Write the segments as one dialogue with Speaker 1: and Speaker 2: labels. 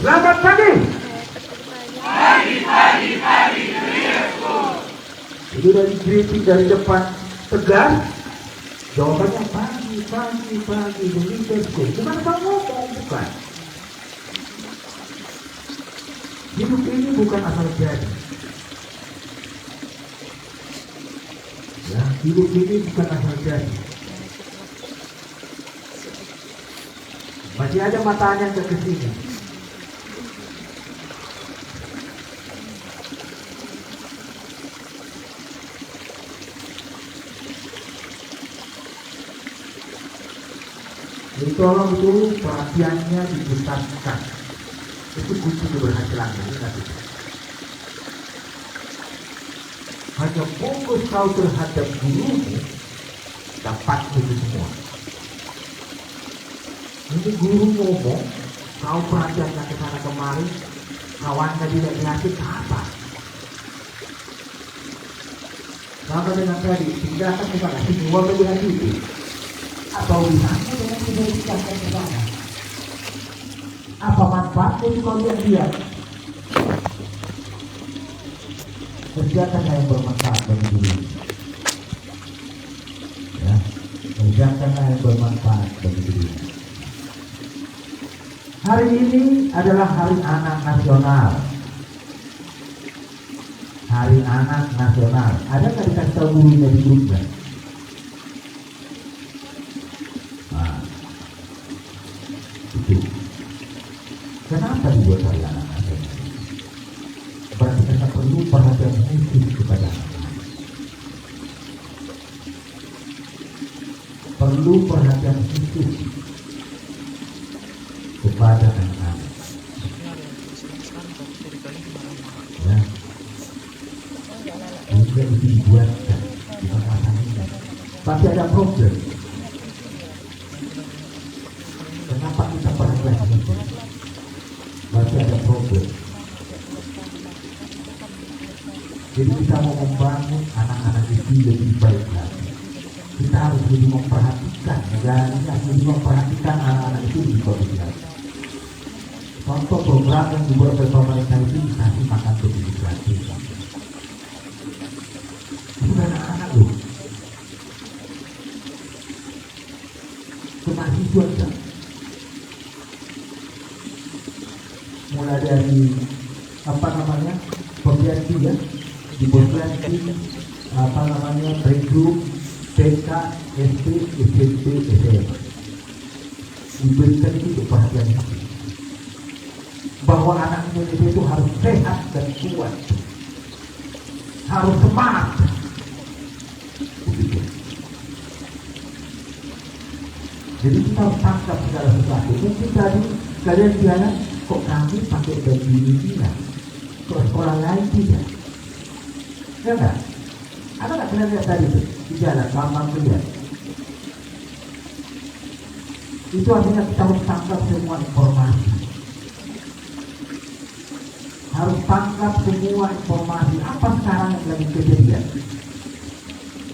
Speaker 1: Selamat pagi.
Speaker 2: Pagi.
Speaker 1: Itu dari greeting dari depan tegas. Jawabannya pagi. Leadership. Bukan kamu ngomong, bukan. Hidup ini bukan asal jadi. Ya, hidup ini bukan asal jadi. Masih ada matanya ke sini. Jadi tolong itu perhatiannya dipusatkan. Itu kunci keberhasilan. Ingat itu. Hanya fokus kau terhadap gurumu, dapat itu semua. Ini guru ngomong, kau perhatiannya ke sana kemari, kawannya tidak ngasih apa? Sama dengan tadi, tinggalkan ke sana, semua melihat itu. Atau lihatnya dengan tidak tinggalkan ke sana. Apa manfaatnya itu kau lihat? Kerjakan yang bermanfaat bagi diri. Ya, kerjakan yang bermanfaat bagi diri. Hari ini adalah Hari Anak Nasional. Hari Anak Nasional. Ada nggak dikasih tahu gurunya di grupnya? Nah, itu. Kenapa dibuat Hari Anak Nasional? Berarti kita perlu perhatian khusus kepada anak-anak. Perlu perhatian khusus kepada anak-anak. Ya. Sehingga itu dibuatkan di masa ini. Pasti ada problem. Kenapa kita perhatian itu? Pasti ada problem. Jadi kita mau membangun anak-anak itu lebih baik lagi. Kita harus lebih memperhatikan negara ini, harus lebih memperhatikan anak-anak itu lebih baik lagi. Contoh program yang dibuat oleh pemerintah itu dikasih makan bergizi gratis. Itu anak-anak loh. Kemahasiswa juga. Mulai dari pembiayaan ya, di posyandu, playgroup, TK, SD, SMP, SMA. Diberikan itu perhatian itu. Bahwa anak Indonesia itu harus sehat dan kuat, harus semangat. Begitu. Jadi kita harus tangkap segala sesuatu. Mungkin tadi kalian bilang, kok kami pakai baju ini tidak? Kok sekolah lain tidak? Ya enggak? Ada nggak kalian lihat tadi itu? Di jalan, gampang melihat. Itu artinya kita harus tangkap semua informasi. Harus tangkap semua informasi. Apa sekarang yang lagi kejadian?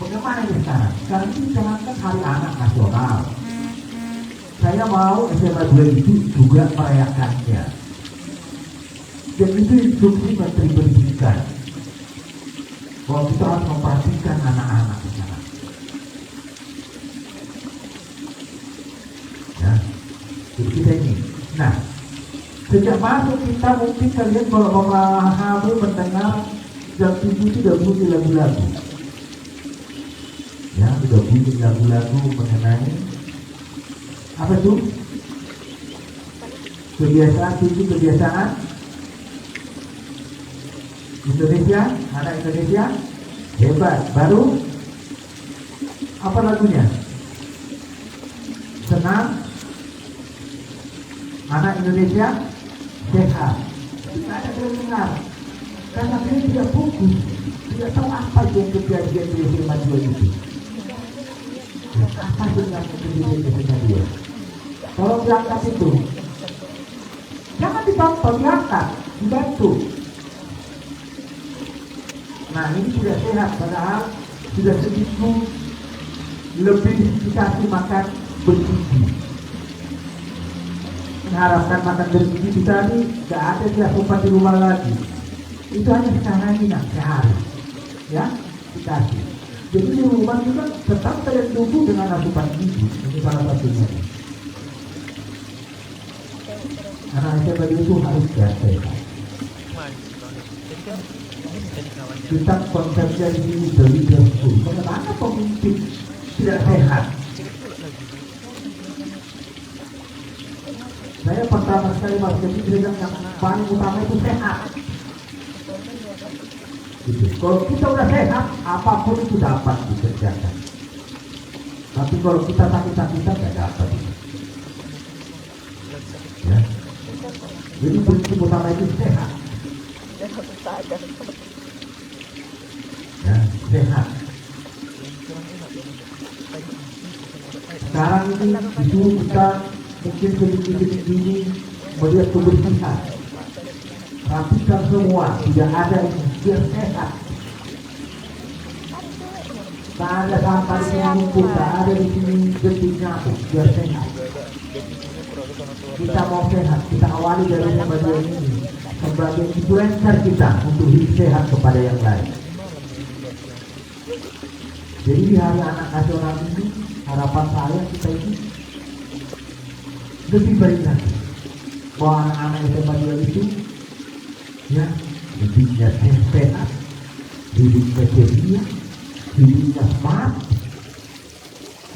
Speaker 1: Bagaimana ini sekarang? Sekarang ini dicanangkan Hari Anak Nasional. Saya mau SMA 2 itu juga merayakannya. Dan itu instruksi Menteri Pendidikan. Bahwa kita harus memperhatikan anak-anak sekarang. Ya, jadi kita ini. Nah, sejak masuk kita mungkin kalian kalau memahami mendengar jam 7 itu sudah bunyi lagu-lagu. Ya, sudah bunyi lagu-lagu mengenai apa itu? Kebiasaan Indonesia, anak Indonesia hebat. Baru apa lagunya? Senang, anak Indonesia sehat. Tidak ada yang dengar karena dia tidak fokus, tidak tahu apa yang kejadian di SMA 2 itu. Apa yang kejadian di SMA 2? Tolong diangkat itu. Jangan ditonton, diangkat, dibantu. Nah, ini tidak sehat, padahal sudah segitu lebih dikasih makan bergizi. mengharapkan makan bergizi di tadi, nggak ada dia asupan di rumah lagi. Itu hanya sekarang ini sehari, ya dikasih. Jadi di rumah juga tetap saya tumbuh dengan asupan gizi, ini salah satunya. Karena SMP itu harus sehat. Kita konsepnya di sini dari school. Bagaimana pemimpin tidak sehat? Saya pertama sekali masuk ke bilang yang paling utama itu sehat. Gitu. Kalau kita udah sehat, apapun itu dapat dikerjakan. Tapi kalau kita sakit-sakitan tidak dapat. Ya. Jadi prinsip utama itu sehat. Ya, sehat. Sekarang ini disuruh kita mungkin sedikit ini melihat kebersihan. Rapikan semua, tidak ada yang biar sehat. Tak ada sampah di sini, tak ada di sini detiknya biar sehat. Kita mau sehat, kita awali dari bagian ini sebagai influencer kita untuk hidup sehat kepada yang lain. Jadi di hari anak nasional ini harapan saya kita ini lebih baik lagi bahwa anak-anak SMA itu ya hidupnya sehat, hidupnya ceria, hidupnya smart,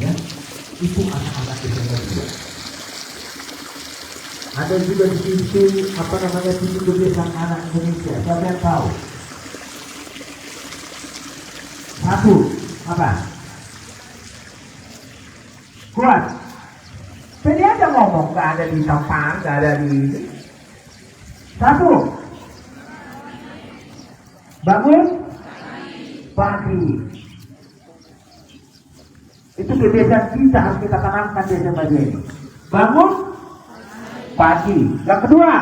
Speaker 1: ya itu anak-anak SMA. Ada juga di situ apa namanya situ kebiasaan anak Indonesia. Siapa yang tahu? Satu apa? Kuat. Tadi aja ngomong nggak ada di tempat, nggak ada di satu. Bangun pagi. Itu kebiasaan kita harus kita tanamkan di SMA ini. Bangun pagi. Yang kedua,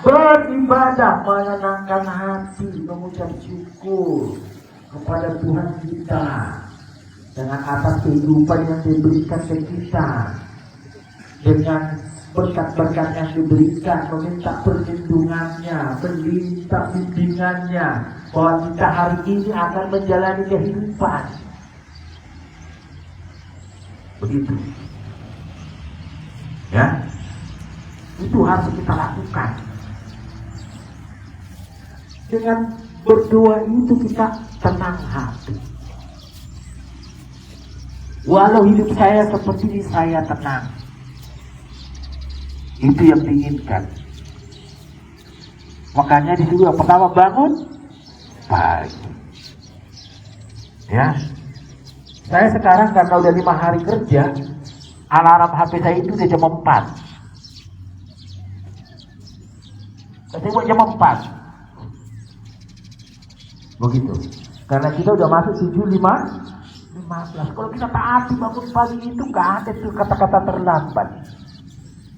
Speaker 1: beribadah, menyenangkan hati, mengucap syukur kepada Tuhan kita dengan atas kehidupan yang diberikan ke kita, dengan berkat-berkat yang diberikan, meminta perlindungannya, meminta bimbingannya, bahwa kita hari ini akan menjalani kehidupan. Begitu, ya, itu harus kita lakukan. Dengan berdoa itu kita tenang hati. Walau hidup saya seperti ini, saya tenang. Itu yang diinginkan. Makanya disuruh yang pertama bangun pagi. Ya. Saya sekarang karena udah 5 hari kerja, alarm HP saya itu udah jam 4. Saya buat jam 4. Begitu. Karena kita udah masuk 7:15. Kalau kita taati bangun pagi itu nggak ada tuh kata-kata terlambat.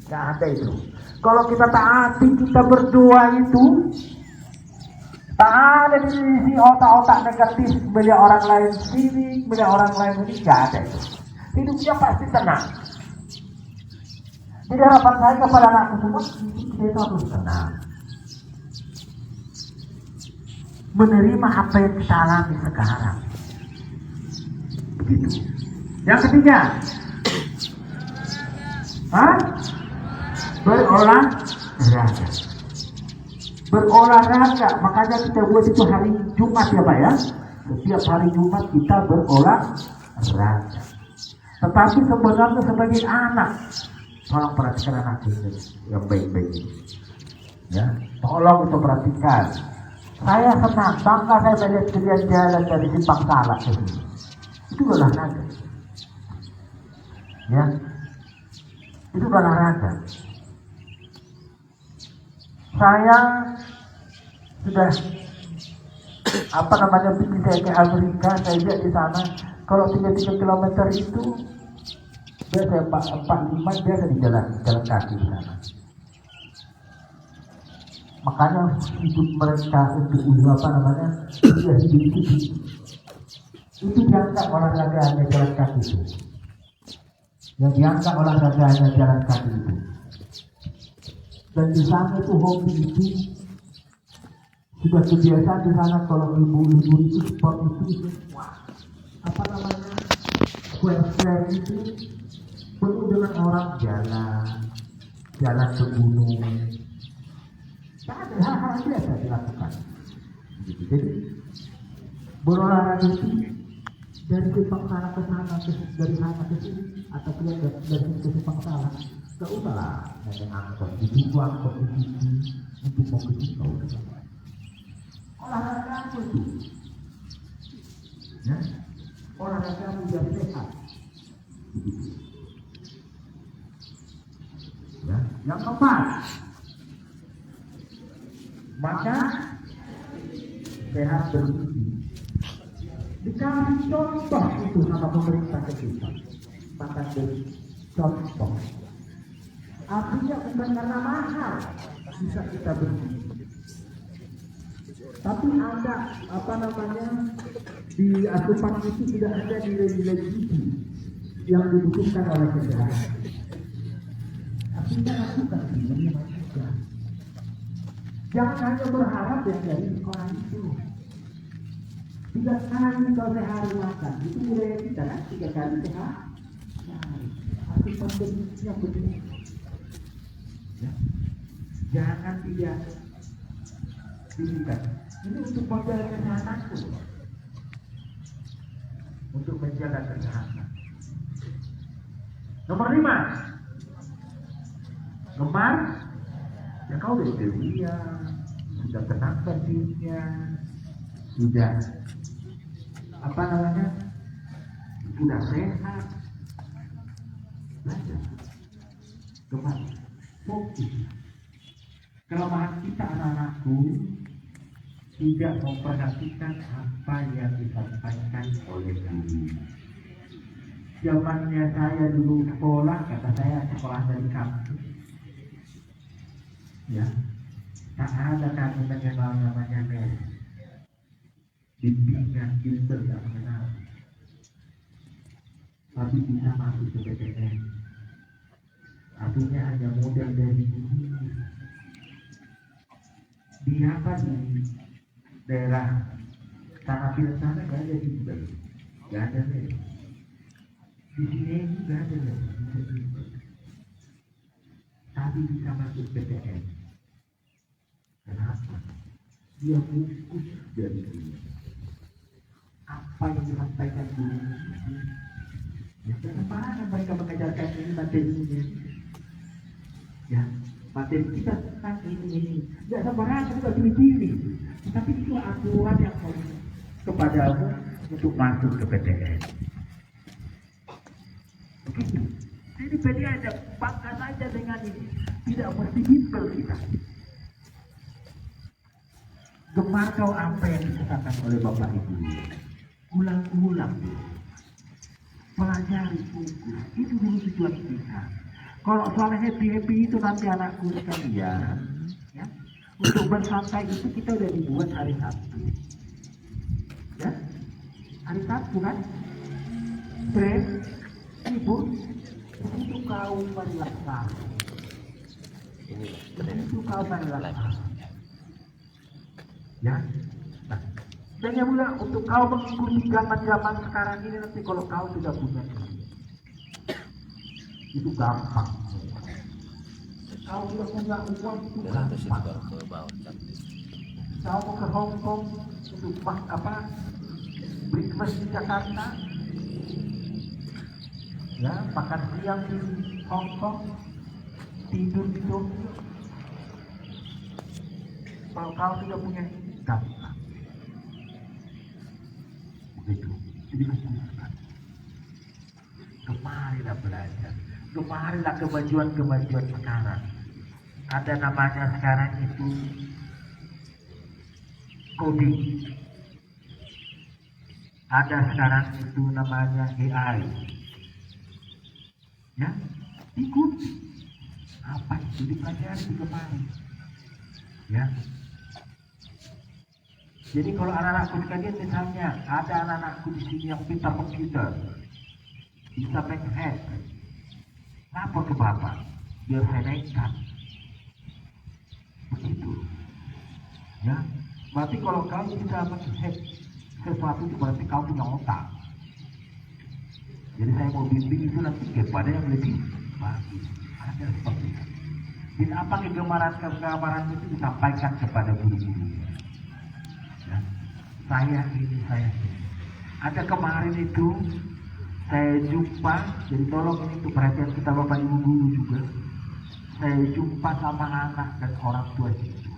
Speaker 1: Nggak ada itu. Kalau kita taati, kita berdoa itu, tak ada di sini otak-otak negatif melihat orang lain sini, melihat orang lain ini, nggak ada itu. Hidupnya pasti tenang. Jadi harapan saya kepada anakku semua, kita harus tenang. Menerima apa yang kita alami sekarang. Begitu. Yang ketiga, berolahraga. Berolahraga, makanya kita buat itu hari Jumat ya Pak ya. Setiap hari Jumat kita berolahraga. Tetapi sebenarnya sebagai anak, tolong perhatikan anak ini yang baik-baik ini. Ya, tolong itu perhatikan. Saya senang, bangga saya melihat kalian jalan dari Simpang Salak ke sini. Itu olahraga. Ya, itu olahraga. Saya sudah bikin saya ke Amerika, saya lihat di sana kalau 3 kilometer itu biasa 4-5 biasa di jalan kaki di sana. Makanya hidup mereka untuk dia hidup itu dianggap olahraga hanya jalan kaki itu. yang dianggap olahraganya jalan kaki itu. Dan di sana itu hobi itu sudah kebiasaan di sana kalau ibu-ibu itu sport itu semua apa namanya square itu penuh dengan orang jalan ke gunung. Tak ada hal-hal biasa dilakukan. Jadi berolahraga itu dari Jepang sana ke sana, dari sana ke sini, atau keluar dari sini ke Jepang sana, tak usahlah dengan angkot, dibuang kompetisi untuk kompetisi kau sudah. Olahraga apa itu? Ya, olahraga biar sehat. Ya, yang keempat, maka sehat bergizi. Dikasih contoh itu sama pemerintah kita, maka dari contoh. Artinya bukan karena mahal bisa kita beli, tapi ada apa namanya di asupan itu tidak ada nilai-nilai gizi yang dibutuhkan oleh kesehatan. Artinya lakukan ini juga. Jangan hanya berharap yang dari sekolah itu. 3 kali kalau sehari makan, itu mulai kita kan 3 kali sehari. Asupan gizinya begini. Ya. Jangan tidak dilihat. Ini untuk menjaga kesehatan, untuk menjaga kesehatan. Nomor 5, gemar. Ya kau udah kuliah, sudah tenang batinnya, sudah apa namanya, sudah sehat. Belajar, gemar, fokus. Kelemahan kita anak-anakku tidak memperhatikan apa yang disampaikan oleh guru. Zamannya saya dulu sekolah, kata saya sekolah dari kampus. Ya, tak ada kami mengenal namanya mes. Bimbingan ilmu tidak mengenal. Tapi bisa masuk ke PTN. Artinya hanya model dari ini. Di apa di daerah tanah pil sana nggak ada bimbel, nggak ada mes. Di sini nggak ada mes. Tapi bisa masuk PTN. Kenapa? Dia fokus dari dulu. Apa yang disampaikan dulu? Ya, kenapa mereka mengajarkan ini materinya? Ya, materi kita tentang ini. Tidak sembarangan juga pilih-pilih. Tapi itu aturan yang kepadamu untuk masuk ke PTN. Begitu. Jadi PTN ada bangga saja dengan ini. Tidak mesti bimbel kita. Gemar kau apa yang dikatakan oleh Bapak Ibu. Ulang-ulang. Pelajari fokus. Itu dulu tujuan kita. Kalau soal happy-happy itu nanti anakku sekalian. Ya. Untuk bersantai itu kita udah dibuat hari Sabtu. Ya. Hari Sabtu kan. Stres, sibuk. Itu kau merelaksasi. Itu kau merelaksasi. Ya, nah, dan yang mulia untuk kau mengikuti zaman sekarang ini nanti kalau kau sudah punya itu gampang. Kau sudah punya uang itu gampang. Kau mau ke Hong Kong untuk apa? Breakfast di Jakarta, ya makan siang di Hong Kong, tidur di Tokyo. Kalau kau tidak punya gampang. Begitu. Jadi lakukan. Kemarilah belajar. Kemarilah kemajuan-kemajuan sekarang. Ada namanya sekarang itu coding. Ada sekarang itu namanya AI. Ya, ikut. Apa itu dipelajari kemarin? Ya. Jadi kalau anak-anakku sekalian misalnya ada anak-anakku di sini yang pintar komputer, bisa menghack, lapor ke bapak, biar saya naikkan. Begitu. Ya, berarti kalau kamu bisa menghack sesuatu itu berarti kamu punya otak. Jadi saya mau bimbing itu nanti kepada yang lebih bagus. Ada seperti itu. Dan apa kegemaran itu disampaikan kepada guru-guru. Ya. Saya ini. Ada kemarin itu saya jumpa, jadi tolong ini untuk perhatian kita Bapak Ibu guru juga. Saya jumpa sama anak dan orang tua itu.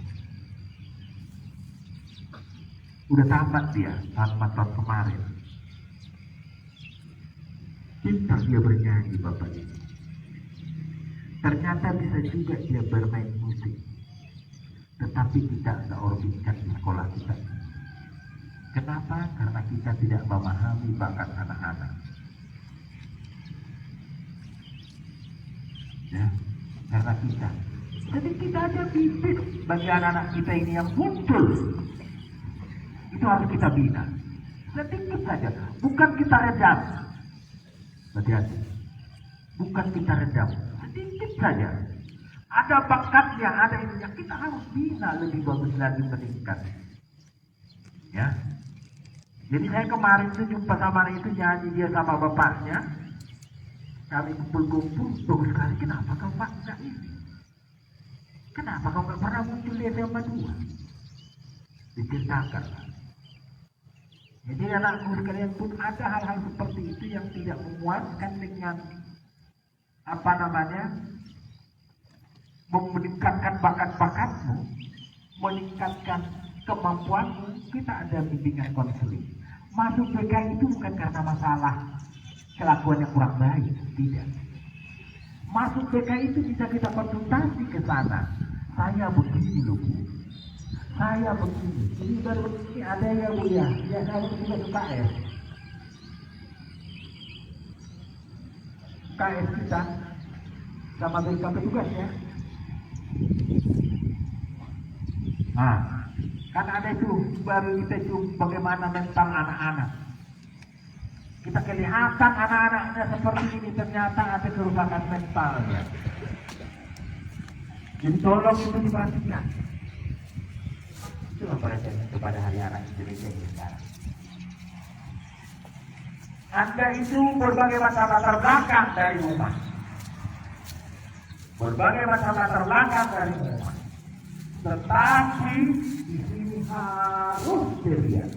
Speaker 1: Udah tamat dia, tamat tahun kemarin. Pintar dia bernyanyi Bapak Ibu. Ternyata bisa juga dia bermain musik. Tetapi tidak seorbitkan di sekolah kita. Kenapa? Karena kita tidak memahami bakat anak-anak. Ya, karena kita. Jadi kita ada bibit bagi anak-anak kita ini yang muncul. Itu harus kita bina. Sedikit saja, bukan kita redam. Hati-hati. Bukan kita redam, sedikit saja. Ada bakatnya, ada ininya. Kita harus bina lebih bagus lagi, meningkat. Ya. Jadi saya kemarin tuh jumpa sama itu, nyanyi dia sama bapaknya. Kami kumpul-kumpul, bagus sekali. Kenapa kau Pak enggak ini? Kenapa kau enggak pernah muncul di SMA 2? Diceritakan. Jadi anakku sekalian pun ada hal-hal seperti itu yang tidak memuaskan dengan apa namanya, meningkatkan bakat-bakatmu, meningkatkan kemampuanmu. Kita ada bimbingan konseling. Masuk PK itu bukan karena masalah kelakuan yang kurang baik, tidak. Masuk PK itu bisa kita konsultasi ke sana. Saya begini loh Bu, saya begini. Ini baru begini ada ya Bu ya. Ya saya juga suka KS. KS kita sama BK petugas ya. Nah, kan ada itu baru kita itu bagaimana mental anak-anak. Kita kelihatan anak-anaknya seperti ini, ternyata ada kerusakan mentalnya. Jadi tolong itu diperhatikan. Itulah perhatian kepada hari anak Indonesia ini sekarang. Anda itu berbagai macam latar belakang dari rumah. Berbagai macam latar belakang dari rumah. Tetapi di sini harus dilihat.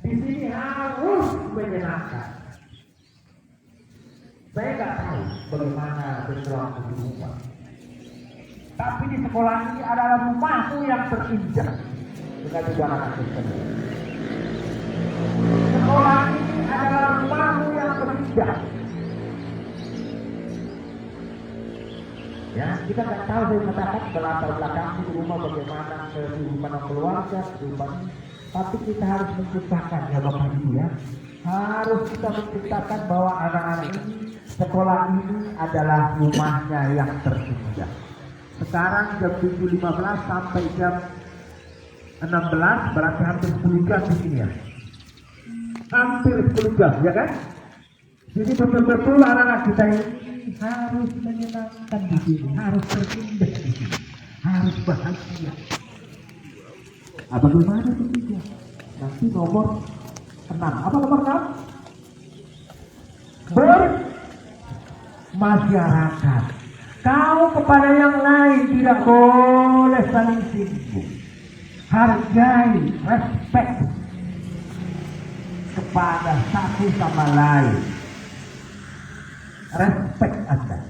Speaker 1: Di sini harus menyenangkan. Saya nggak tahu bagaimana background di rumah. Tapi di sekolah ini adalah rumahku yang terinjak dengan ibarat tersebut. Sekolah ini adalah rumahmu yang terinjak. Ya, kita nggak tahu dari masyarakat latar belakang di rumah bagaimana kehidupan keluarga, kehidupan. Tapi kita harus menciptakan ya Bapak Ibu ya. Harus kita menciptakan bahwa anak-anak ini, sekolah ini adalah rumahnya yang terinjak. Sekarang jam 7.15 sampai jam 16 berarti hampir 10 jam di sini ya. Hampir 10 jam ya kan? Jadi betul-betul anak-anak kita ini harus menyenangkan di sini, harus terindah di sini, harus bahagia. Bagaimana itu? Nanti nomor 6. Apa nomor 6? Bermasyarakat. Kau kepada yang lain tidak boleh saling singgung. Hargai, respect kepada satu sama lain. Respect Anda.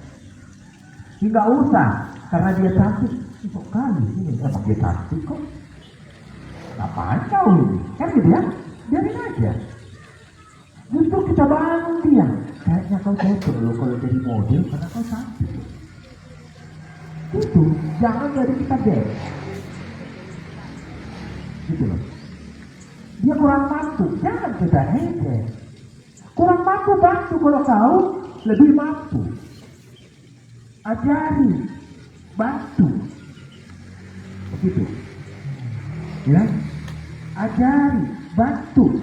Speaker 1: Tidak usah karena dia cantik. Kok kali ini emang dia cantik kok. Ngapain kau ini? Kan gitu ya? Biarin aja. Justru kita bangun dia. Kayaknya kau cocok loh kalau jadi model karena kau cantik. Itu jangan jadi kita deh. Gitu loh. Dia kurang mampu, jangan kita heke. Kurang mampu bantu kalau kau lebih mampu. Ajari, bantu. Begitu. Ya. Ajari, bantu.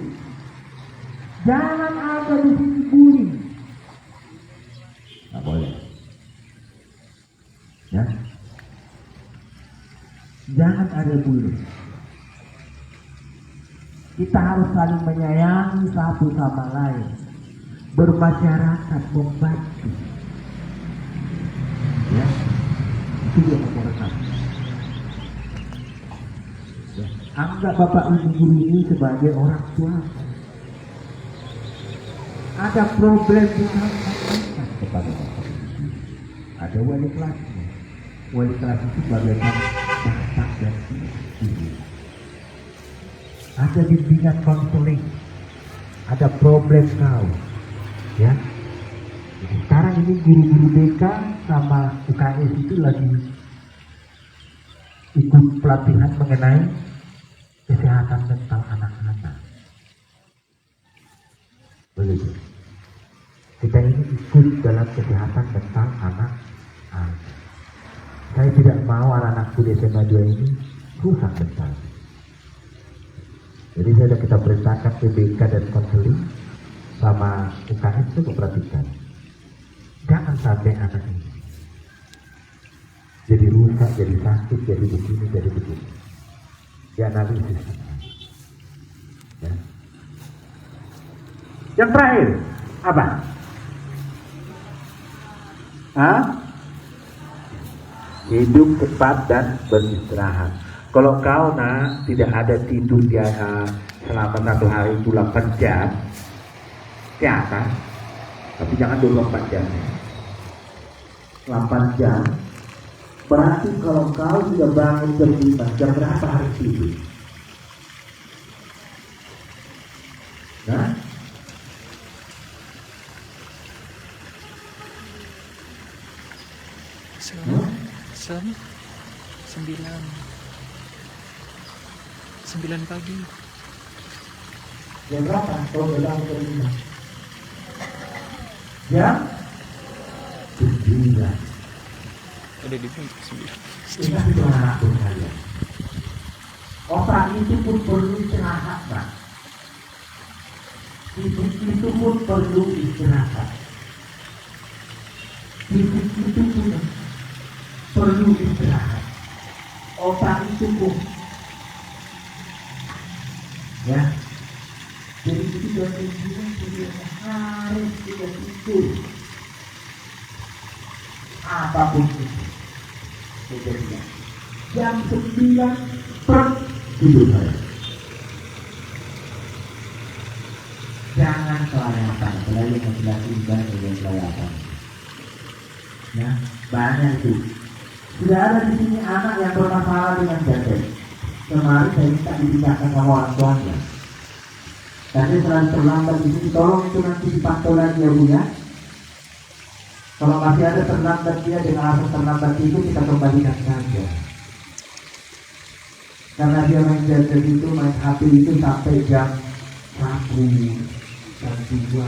Speaker 1: Jangan ada di sini bullying. nggak boleh. Ya, jangan ada bunuh. Kita harus saling menyayangi satu sama lain, bermasyarakat, membantu. Ya, itu dia masyarakat. Ya. Anggap bapak ibu guru ini sebagai orang tua. Ada problem kita sampaikan kepada bapak. Ada wali kelasnya. Wali kelas itu bagaikan bapak dan ibu. Ada bimbingan konseling, ada problem kau, ya. Jadi sekarang ini guru-guru BK sama UKS itu lagi ikut pelatihan mengenai kesehatan mental anak-anak. Begitu. Kita ini ikut dalam kesehatan mental anak-anak. Saya tidak mau anak-anakku di SMA 2 ini rusak mental. Jadi saya sudah kita perintahkan PBK dan konseling sama UKS itu memperhatikan. Jangan sampai anak ini jadi rusak, jadi sakit, jadi begini, jadi begini. Dianalisis. Ya. Yang terakhir apa? Hidup cepat dan beristirahat. Kalau kau tidak ada tidur selama 1 hari itu 8 jam, siapa? Tapi jangan 24 jam. 8 jam. Berarti kalau kau sudah bangun jam 5, jam berapa harus tidur? Nah?
Speaker 2: Selama 9 pagi.
Speaker 1: Jam berapa? Kalau udah bangun jam 5? Jam 9.
Speaker 2: Udah di 9.
Speaker 1: Ingat itu anak kalian. Otak itu pun perlu istirahat, Pak. Fisik itu pun perlu istirahat. Fisik itu pun perlu istirahat. Otak itu pun, ya. Jadi kita harus kita tidur. Apapun itu. Kejadian. Jam 9 per tidur saya. Jangan kelewatan, selain yang dilakukan dengan kelewatan. Ya, banyak itu. Sudah ada di sini anak yang bermasalah dengan jantung. Kemarin saya minta dipindahkan sama orang tuanya. Tapi selalu terlambat di sini, tolong itu nanti dipantau lagi ya Bu ya. Kalau masih ada terlambat dia dengan alasan terlambat itu kita kembalikan saja. Karena dia main gadget itu, main HP itu sampai jam 1, jam 2.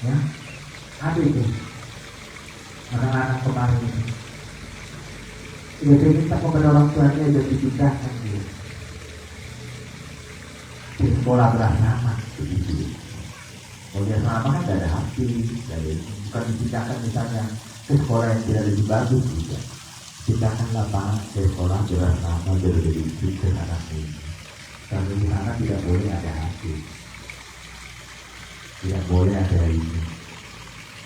Speaker 1: Ya, ada itu. Anak-anak kemarin itu. Ya saya minta kepada orang tuanya sudah dipindahkan dia. Di sekolah bersama begitu. Kalau dia sama kan tidak ada hati, bukan dipindahkan misalnya ke sekolah yang tidak lebih bagus juga. Pindahkan lapangan ke sekolah bersama jadi ke anak ini. Karena di sana tidak boleh ada hati, tidak boleh ada ini.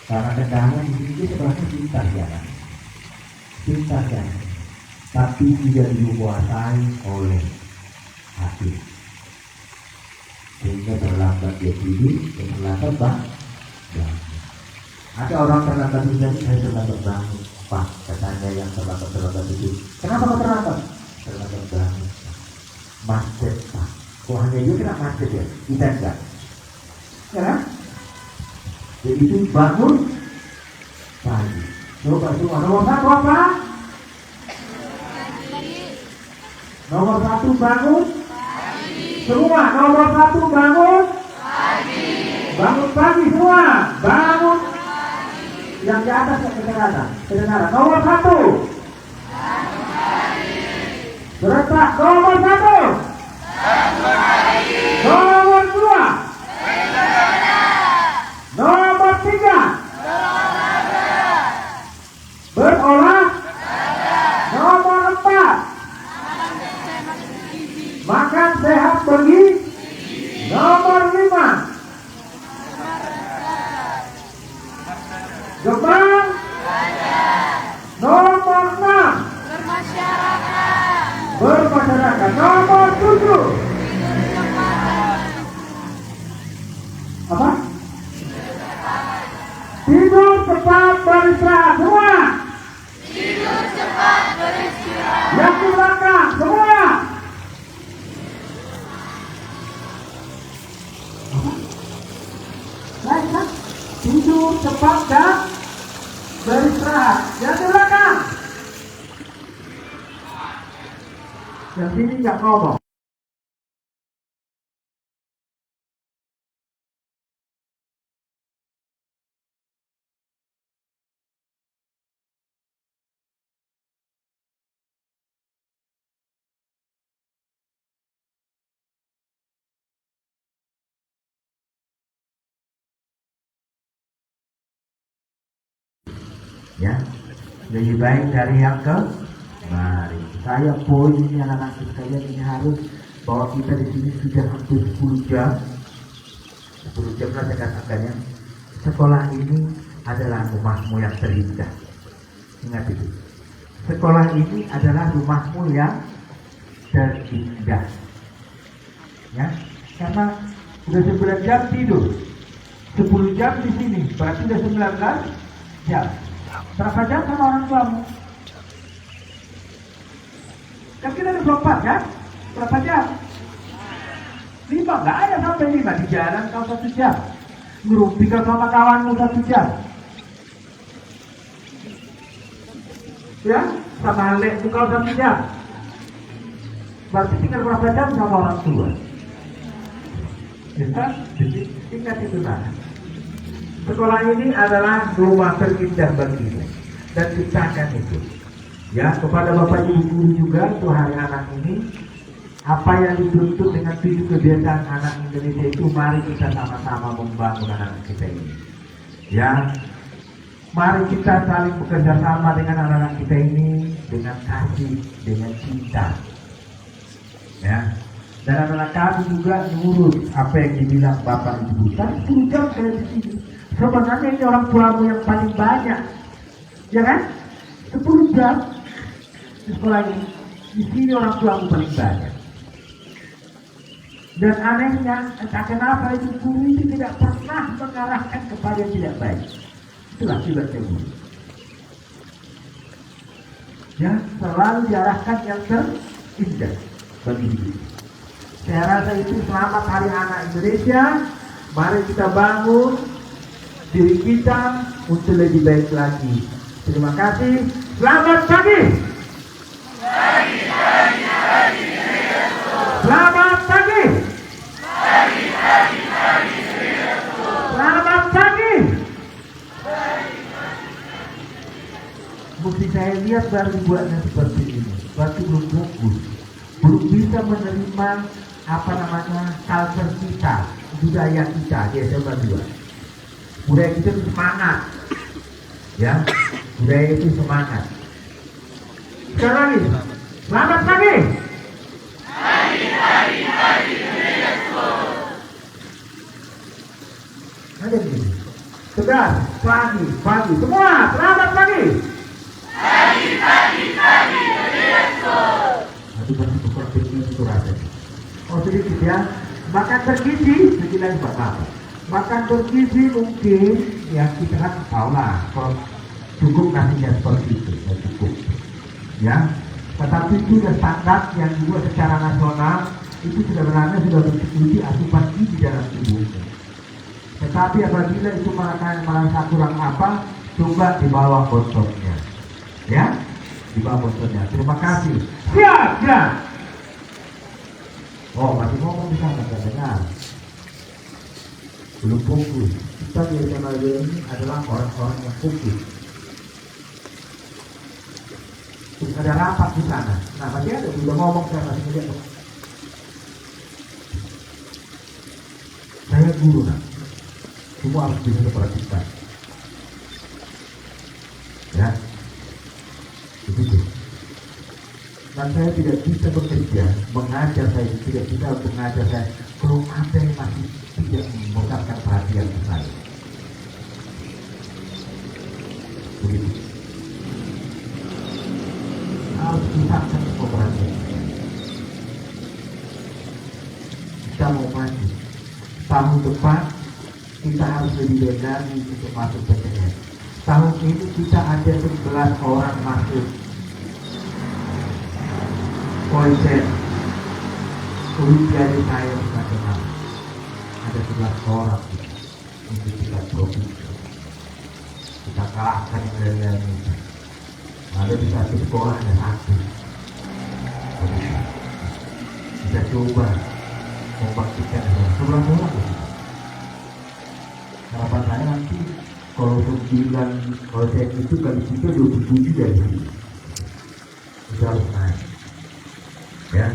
Speaker 1: Karena kendala di sini sebenarnya pintar ya kan, pintar ya, tapi tidak dikuasai oleh hati. Sehingga terlambat dia tidur, terlambat bangun. Ada orang terlambat tidur, saya terlambat bangun. Pak, katanya yang terlambat itu. Kenapa kok terlambat? Terlambat bangun. Macet Pak. Kok hanya itu kena macet ya? Kita enggak. Ya? Jadi itu bangun pagi. Coba semua nomor 1 apa? Nomor 1 bangun. Semua nomor 1 bangun pagi. Bangun pagi semua. Bangun pagi. Yang di atas ya kedengaran. Nomor 1 bangun pagi. Serentak nomor 1 bangun pagi. Nomor 2 nomor 3 Kembang nomor 6 bermasyarakat. Nomor 7 apa? Tidur cepat beristirahat. Semua yang di belakang semua. Baik, kan? Tidur cepat dan beristirahat. Yang di belakang. Yang sini nggak ngomong. Ya, lebih baik dari yang kemarin. Saya poin ini anak-anak sekalian ini harus bahwa kita di sini sudah hampir 10 jam. 10 jam lah saya katakan ya. Sekolah ini adalah rumahmu yang terindah. Ingat itu. Sekolah ini adalah rumahmu yang terindah. Ya, karena sudah 9 jam tidur, 10 jam di sini, berarti sudah 19 jam. Berapa jam sama orang tuamu? Kan kita 24 kan? Berapa jam? 5, nggak ada sampai 5. Di jalan kau 1 jam. Ngerumpi kau sama kawanmu 1 jam. Ya, sama Alek kau 1 jam. Berarti tinggal berapa jam sama orang tua? Ya kan? Jadi ingat itu nah. Sekolah ini adalah rumah terindah bagi kita dan ciptakan itu. Ya, kepada Bapak Ibu guru juga untuk hari anak ini, apa yang dituntut dengan 7 kebiasaan anak Indonesia itu, mari kita sama-sama membangun anak kita ini. Ya, mari kita saling bekerja sama dengan anak-anak kita ini dengan kasih, dengan cinta. Ya, dan anak-anak kami juga nurut apa yang dibilang Bapak Ibu. Tapi 10 jam saya di sini. Sebenarnya ini orang tuamu yang paling banyak, ya kan? 10 jam di sekolah ini, di sini orang tuamu paling banyak. Dan anehnya, entah kenapa itu guru itu tidak pernah mengarahkan kepada yang tidak baik. Itulah sifatnya guru. Ya, selalu diarahkan yang terindah bagi diri. Saya rasa itu selamat Hari Anak Indonesia. Mari kita bangun diri kita untuk lebih baik lagi. Terima kasih. Selamat pagi. Selamat pagi. Selamat pagi. Mesti saya lihat baru buatnya seperti ini. Berarti belum bagus. Belum bisa menerima apa namanya culture kita, budaya kita. Dia coba dua. Budaya itu semangat, ya, budaya itu semangat. Sekali lagi, selamat pagi. Ada begini, tegas, pagi, semua, selamat pagi. Aduh, bukan begini itu rasanya. Oh sedikit ya, makan bergizi, sekilas apa? Makan bergizi mungkin ya kita kan tahu lah kalau cukup nasinya seperti itu ya cukup ya, tetapi itu sudah standar yang dibuat secara nasional, itu sebenarnya sudah mencukupi asupan gizi dalam tubuhnya. Tetapi apabila itu merasa kurang apa, coba di bawah botolnya ya, di bawah botolnya. Terima kasih. Siap ya. Oh masih ngomong di sana nggak dengar. Belum fokus. Kita di SMA ini adalah orang-orang yang fokus. Ada rapat di sana. Nah, masih ada udah ngomong saya masih lihat. Saya guru nak. Semua harus bisa diperhatikan. Ya, begitu. Dan saya tidak bisa bekerja, mengajar saya tidak bisa mengajar saya kalau ada yang masih tidak memberikan perhatian ke saya. begitu. Harus pisahkan kooperasi. Kita mau maju. Tahun depan kita harus lebih baik lagi untuk masuk PTN. Tahun ini kita ada 11 orang masuk konser Olimpiade Sains Nasional. Ada 11 orang untuk kita provinsi. Kita kalahkan yang lain. Ada di satu sekolah ada satu. Kita coba membaktikan sebelah orang. Harapan saya nanti kalau 9, kalau saya itu kali kita 27 dari sini. Kita harus naik. Ya,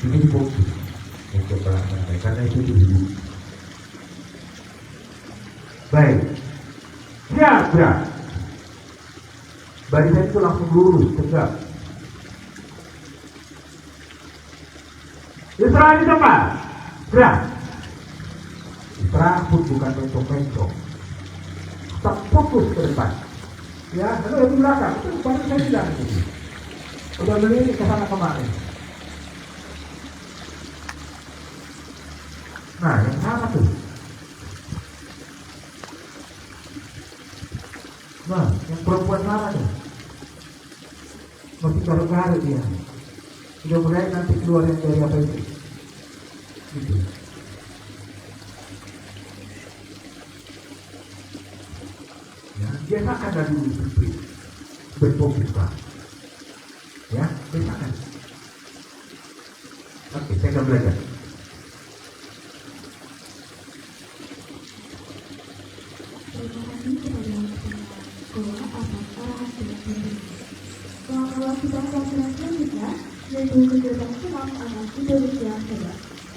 Speaker 1: ini fokus untuk pelaksanaan karena itu dulu. Baik, siap gerak. Barisan itu langsung lurus, tegak. Istirahat di tempat. Gerak. Istirahat pun bukan mencong-mencong. Tetap fokus ke depan. Ya, lalu di belakang itu baru saya bilang ini. Udah melirik ke sana kemarin. Nah, yang sama tuh. Nah, yang perempuan mana tuh? Masih garuk-garuk dia. Sudah mulai nanti keluar yang dari apa itu. Gitu. Ya, biasakan dari dulu berfokus Pak. Ya, biasakan. Oke, saya akan belajar.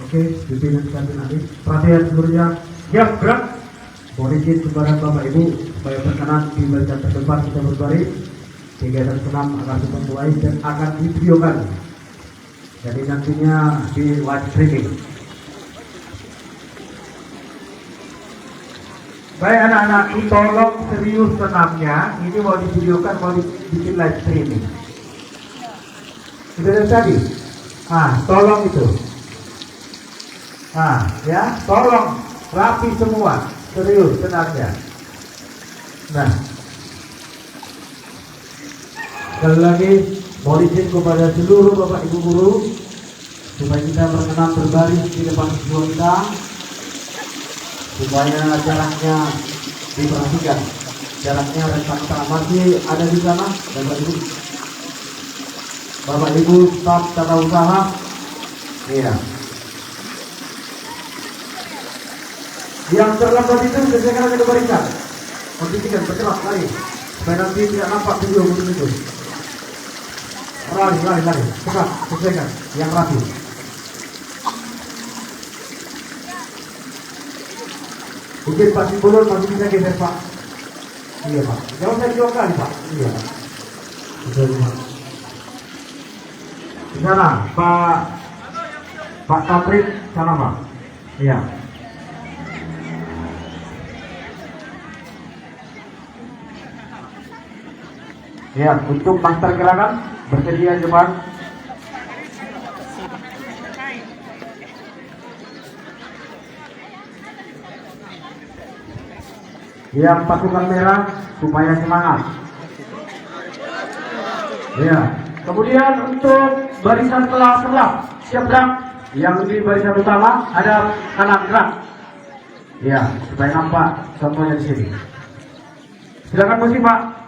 Speaker 1: Oke, pimpinan kantin nanti. Perhatian seluruhnya. Siap, gerak. Mohon izin kepada Bapak Ibu supaya berkenan di bagian terdepan kita berbaris. Kegiatan senam akan dimulai dan akan divideokan. Jadi nantinya di live streaming. Baik anak-anak, tolong serius senamnya. Ini mau divideokan, mau dibikin live streaming. Sudah tadi? Tolong itu. Ya, tolong rapi semua, serius senamnya. Nah, sekali lagi mohon izin kepada seluruh Bapak Ibu guru supaya kita berkenan berbaris di depan siswa kita, supaya jaraknya diperhatikan. Jaraknya rentang masih ada di sana, Bapak Ibu. Bapak Ibu staf tata usaha, iya. Yang terlambat itu sekarang ada barisan. Kondisikan bergerak lari, supaya nanti tidak nampak video itu. Lari, cepat, sesuaikan, yang rapi. Mungkin Pak Simbulun masih bisa geser Pak. Iya Pak, jangan saya jauh kali Pak. Iya Pak. Di sana Pak Tatrik sana Pak. Iya. Ya, untuk master gerakan bersedia cepat. Yang pasukan merah supaya semangat. Ya. Kemudian untuk barisan sebelah siap gerak. Yang di barisan utama ada kanan gerak. Ya, supaya nampak semuanya di sini. Silakan musik Pak.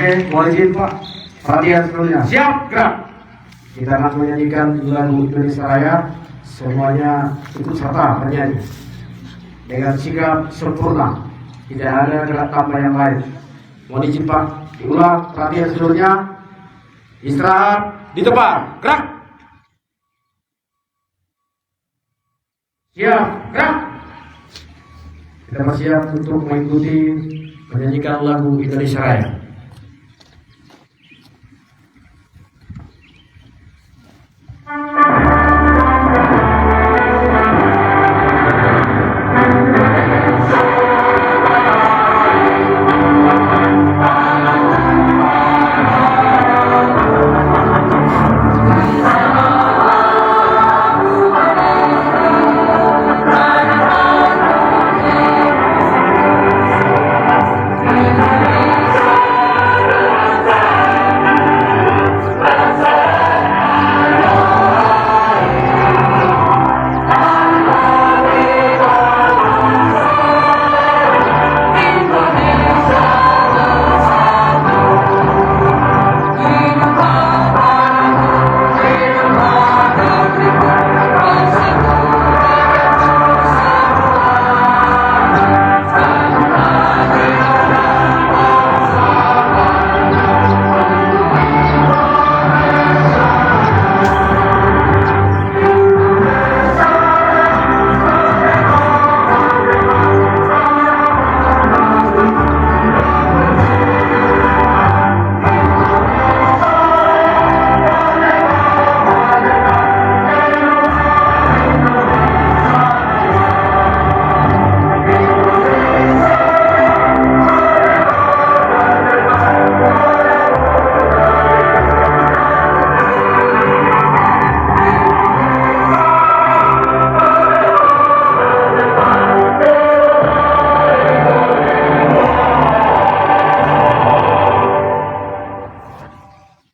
Speaker 3: Oke, mohon izin Pak. Perhatian seluruhnya. Siap, gerak. Kita akan menyanyikan lagu Indonesia Raya. Semuanya ikut serta bernyanyi dengan sikap sempurna. Tidak ada gerak tambah yang lain. Mohon izin Pak. Diulang, perhatian seluruhnya. Istirahat di tempat. Gerak. Siap, gerak. Kita bersiap untuk mengikuti menyanyikan lagu Indonesia Raya.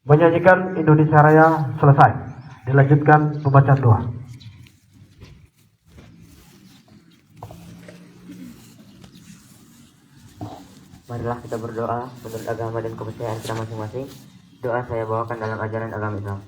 Speaker 3: Menyanyikan Indonesia Raya selesai. Dilanjutkan pembacaan doa.
Speaker 4: Marilah kita berdoa menurut agama dan kepercayaan kita masing-masing. Doa saya bawakan dalam ajaran agama Islam.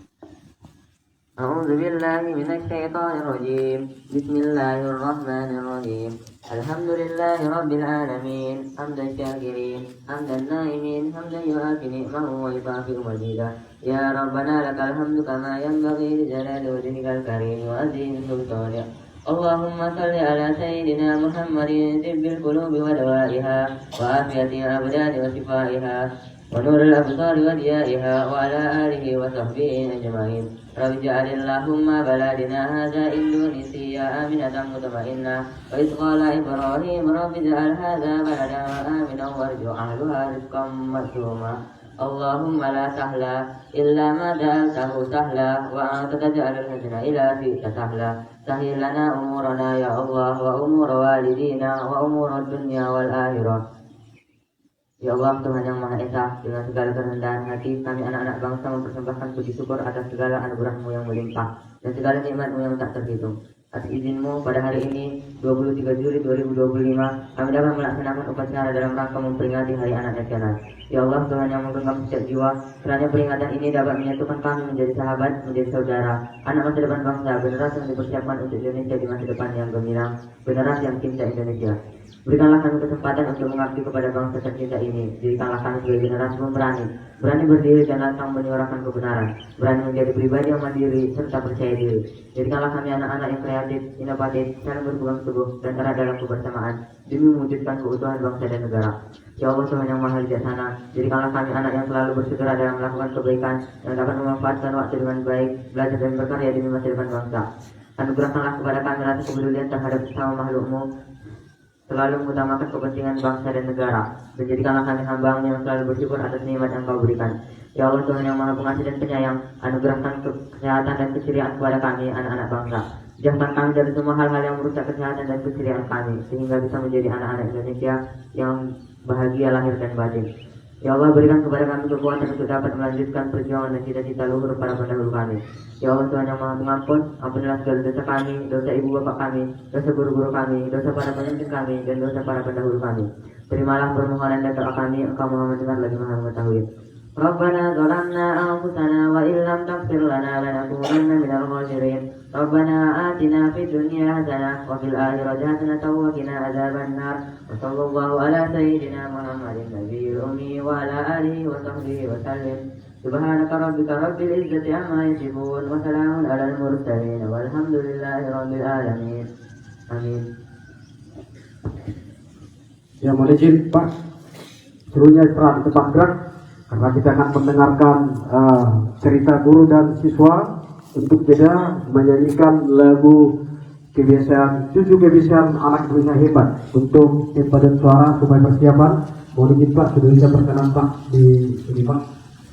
Speaker 4: A'udzubillahi minasyaitonirrajim. Bismillahirrahmanirrahim. Alhamdulillahi rabbil alamin. Hamdan syakirin, hamdan naimin, hamdan yu'afi ni'mahu wa yukafi'u mazidah. Ya Rabbana lakal hamdu kama yanbaghi li jalali wajhikal karim wa azimi sultanik. Allahumma salli ala sayyidina Muhammadin tibbil qulubi wa dawaiha wa afiyati abdani wa sifaiha wa nuril absari wa diyaiha wa ala alihi wa sahbihi ajma'in. Rabbi ja'alillahumma baladina hadha Indonesia aminatan mutmainnah wa isqala Ibrahim Rabbi ja'al hadha baladan aminan warju ahluha rizqan maksuma. Allahumma la sahla illa ma ja'altahu sahla wa anta taj'alul hazna ila fi'ka sahla. Sahil lana umurana ya Allah wa umur walidina wa umur dunya wal akhirah. Ya Allah, Tuhan yang Maha Esa, dengan segala kerendahan hati kami anak-anak bangsa mempersembahkan puji syukur atas segala anugerah-Mu yang melimpah dan segala nikmat-Mu yang tak terhitung. Atas izin-Mu pada hari ini 23 Juli 2025 kami dapat melaksanakan upacara dalam rangka memperingati Hari Anak Nasional. Ya Allah, Tuhan yang menggenggam setiap jiwa, kiranya peringatan ini dapat menyatukan kami menjadi sahabat, menjadi saudara, anak masa depan bangsa, generasi yang dipersiapkan untuk Indonesia di masa depan yang gemilang, generasi yang cinta Indonesia. Berikanlah kami kesempatan untuk mengabdi kepada bangsa tercinta ini. Jadikanlah kami sebagai generasi pemberani, berani berdiri dan lantang menyuarakan kebenaran, berani menjadi pribadi yang mandiri serta percaya diri. Jadikanlah kami anak-anak yang kreatif, inovatif, saling berpegang teguh dan erat dalam kebersamaan demi mewujudkan keutuhan bangsa dan negara. Ya Allah, Tuhan yang Maha Bijaksana, jadikanlah kami anak yang selalu bersegera dalam melakukan kebaikan yang dapat memanfaatkan waktu dengan baik, belajar dan berkarya demi masa depan bangsa. Anugerahkanlah kepada kami rasa kepedulian terhadap sesama makhluk-Mu, selalu mengutamakan kepentingan bangsa dan negara, dan jadikanlah kami hamba-Mu yang selalu bersyukur atas nikmat yang Kau berikan. Ya Allah, Tuhan yang Maha Pengasih dan Penyayang, anugerahkan kesehatan dan keceriaan kepada kami, anak-anak bangsa. Jauhkan kami dari semua hal-hal yang merusak kesehatan dan keceriaan kami, sehingga bisa menjadi anak-anak Indonesia yang bahagia lahir dan batin. Ya Allah, berikan kepada kami kekuatan untuk dapat melanjutkan perjuangan dan cita-cita luhur para pendahulu kami. Ya Allah, Tuhan yang Maha Pengampun, ampunilah segala dosa kami, dosa ibu bapak kami, dosa guru-guru kami, dosa para pemimpin kami, dan dosa para pendahulu kami. Terimalah permohonan dan doa kami, Engkau Maha mendengar lagi Maha mengetahui. Rabbana zalamna anfusana wa illam taghfir lana lanakunanna minal khasirin. Rabbana atina fid dunya hasanah wa fil akhirati hasanah wa qina adzabannar. Wa sallallahu ala sayyidina Muhammadin nabiyil ummi wa ala alihi wa sahbihi wa sallim. Subhanaka rabbika rabbil izzati amma yasifun wa salamun alal mursalin walhamdulillahi rabbil alamin. Amin.
Speaker 3: Ya, mohon izin Pak, seluruhnya istirahat di tempat gerak karena kita akan mendengarkan cerita guru dan siswa untuk jeda menyanyikan lagu kebiasaan 7 kebiasaan anak Indonesia hebat untuk tim paduan suara supaya persiapan. Mohon izin Pak, sudah bisa berkenan Pak di sini Pak,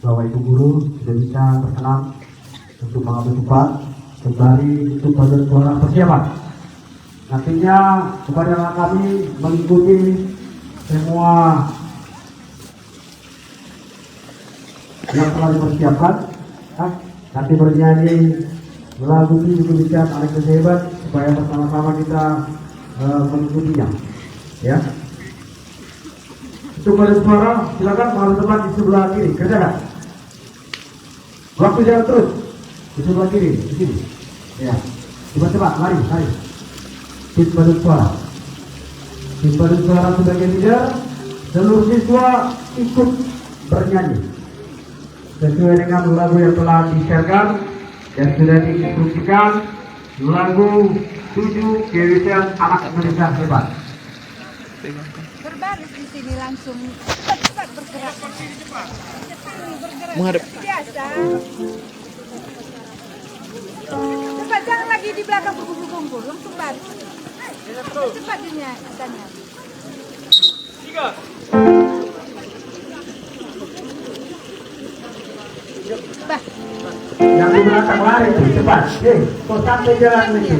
Speaker 3: Bapak Ibu guru sudah bisa berkenan untuk mengambil tempat kembali untuk paduan suara persiapan. Nantinya kepada kami mengikuti semua yang telah dipersiapkan, nanti bernyanyi lagu ini juga bisa anak hebat supaya bersama-sama kita mengikutinya. Ya. Untuk pada suara silakan mengambil tempat di sebelah kiri, kerjakan. Waktu jalan terus di sebelah kiri, di sini. Ya. Cepat-cepat, mari. Tim paduan suara. Tim paduan suara sebagai leader, seluruh siswa ikut bernyanyi sesuai dengan lagu yang telah di-sharekan dan sudah diinstruksikan, lagu 7 kebiasaan anak Indonesia hebat.
Speaker 5: Berbaris di sini langsung cepat bergerak.
Speaker 2: Menghadap.
Speaker 5: Biasa. Cepat, jangan lagi di belakang kumpul-kumpul, langsung baris. Cepat ditanya. Bah.
Speaker 3: Yang di belakang lari tuh, cepat. Kau sampai jalan lagi.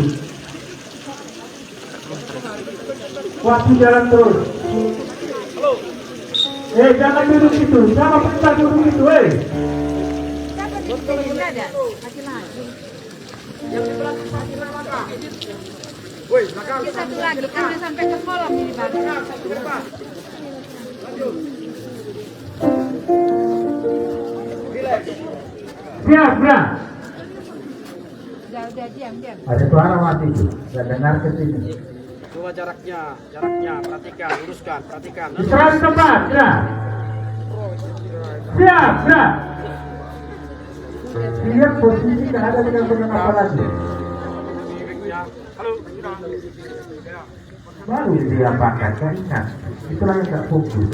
Speaker 3: Waktu jalan terus. Jangan duduk situ. Siapa perintah duduk itu,
Speaker 5: Siapa di sini? Enggak ada. Laki-laki.
Speaker 3: Yang di belakang laki-laki.
Speaker 5: Ini satu lagi, kan udah sampai ke kolom ini baru.
Speaker 3: Siap.
Speaker 5: Udah diam.
Speaker 3: Ada suara mati itu. Saya dengar ke sini.
Speaker 6: Coba jaraknya, perhatikan, luruskan, perhatikan.
Speaker 3: Istirahat di tempat, ya. Siap. Lihat posisi tidak ada dengan apa lagi.
Speaker 6: Halo,
Speaker 3: Baru dia pakai, kan ingat. Itulah yang tak fokus.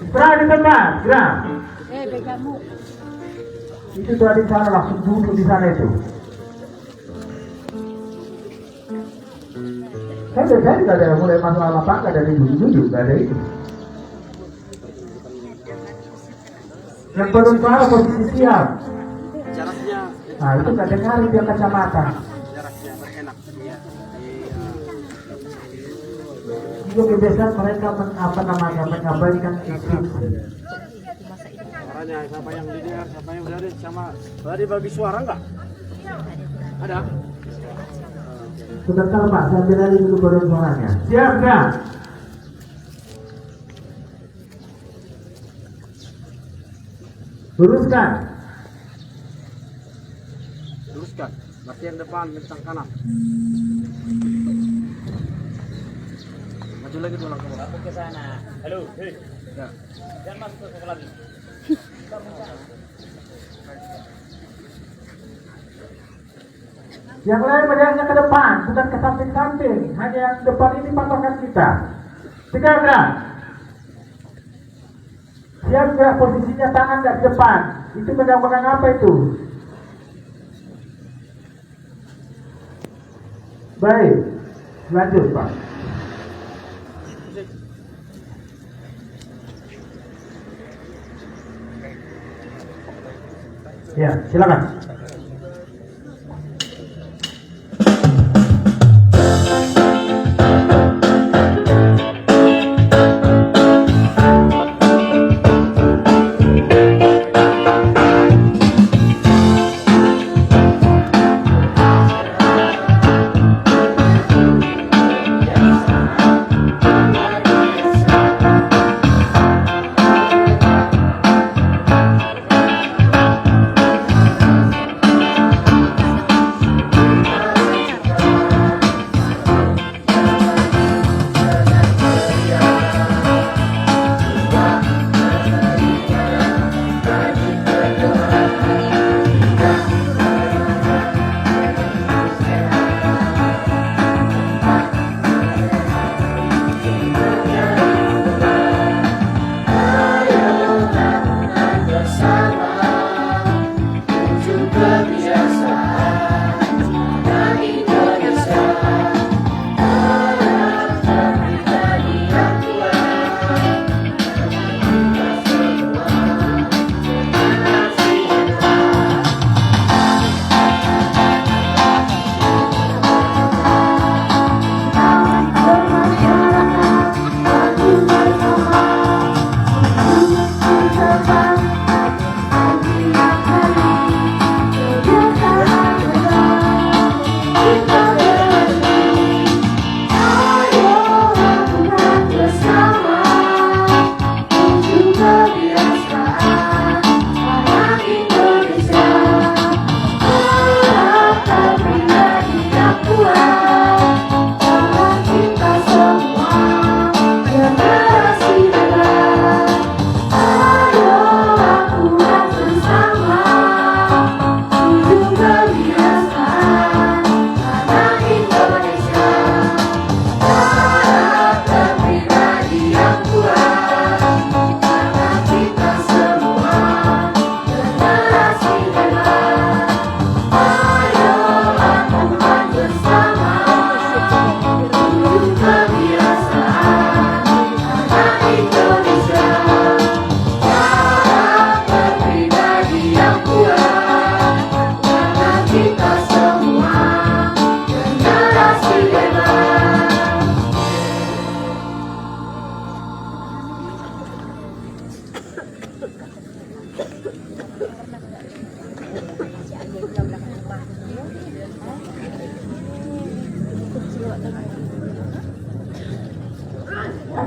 Speaker 3: Istirahat di tempat, ya.
Speaker 5: Pegamu.
Speaker 3: Itu tuh di sana langsung duduk di sana itu. Kan dari tadi gak ada mulai masalah lapang, gak ada duduk, gak ada itu. Yang baru suara posisi siap.
Speaker 6: jaraknya,
Speaker 3: Nah itu gak dengar dia kacamata.
Speaker 6: jaraknya enak. Ya.
Speaker 3: Itu kebiasaan mereka mengabaikan instruksi.
Speaker 6: Suaranya, siapa yang linear, siapa yang berada sama. Tadi bagi suara enggak? Ada?
Speaker 3: Sebentar Pak, saya ambil dulu baru suaranya. Siap gak? Luruskan.
Speaker 6: Luruskan. Berarti yang depan, bentang kanan. Maju lagi tulang ke sana. Halo, hei. Ya. Jangan masuk ke lagi.
Speaker 3: Yang lain berjalannya ke depan, bukan ke samping-samping. Hanya yang depan ini patokan kita. Siap gak? Siap gak posisinya tangan gak di depan? Itu pegang-pegang apa itu? Baik, lanjut Pak. Ya, silakan.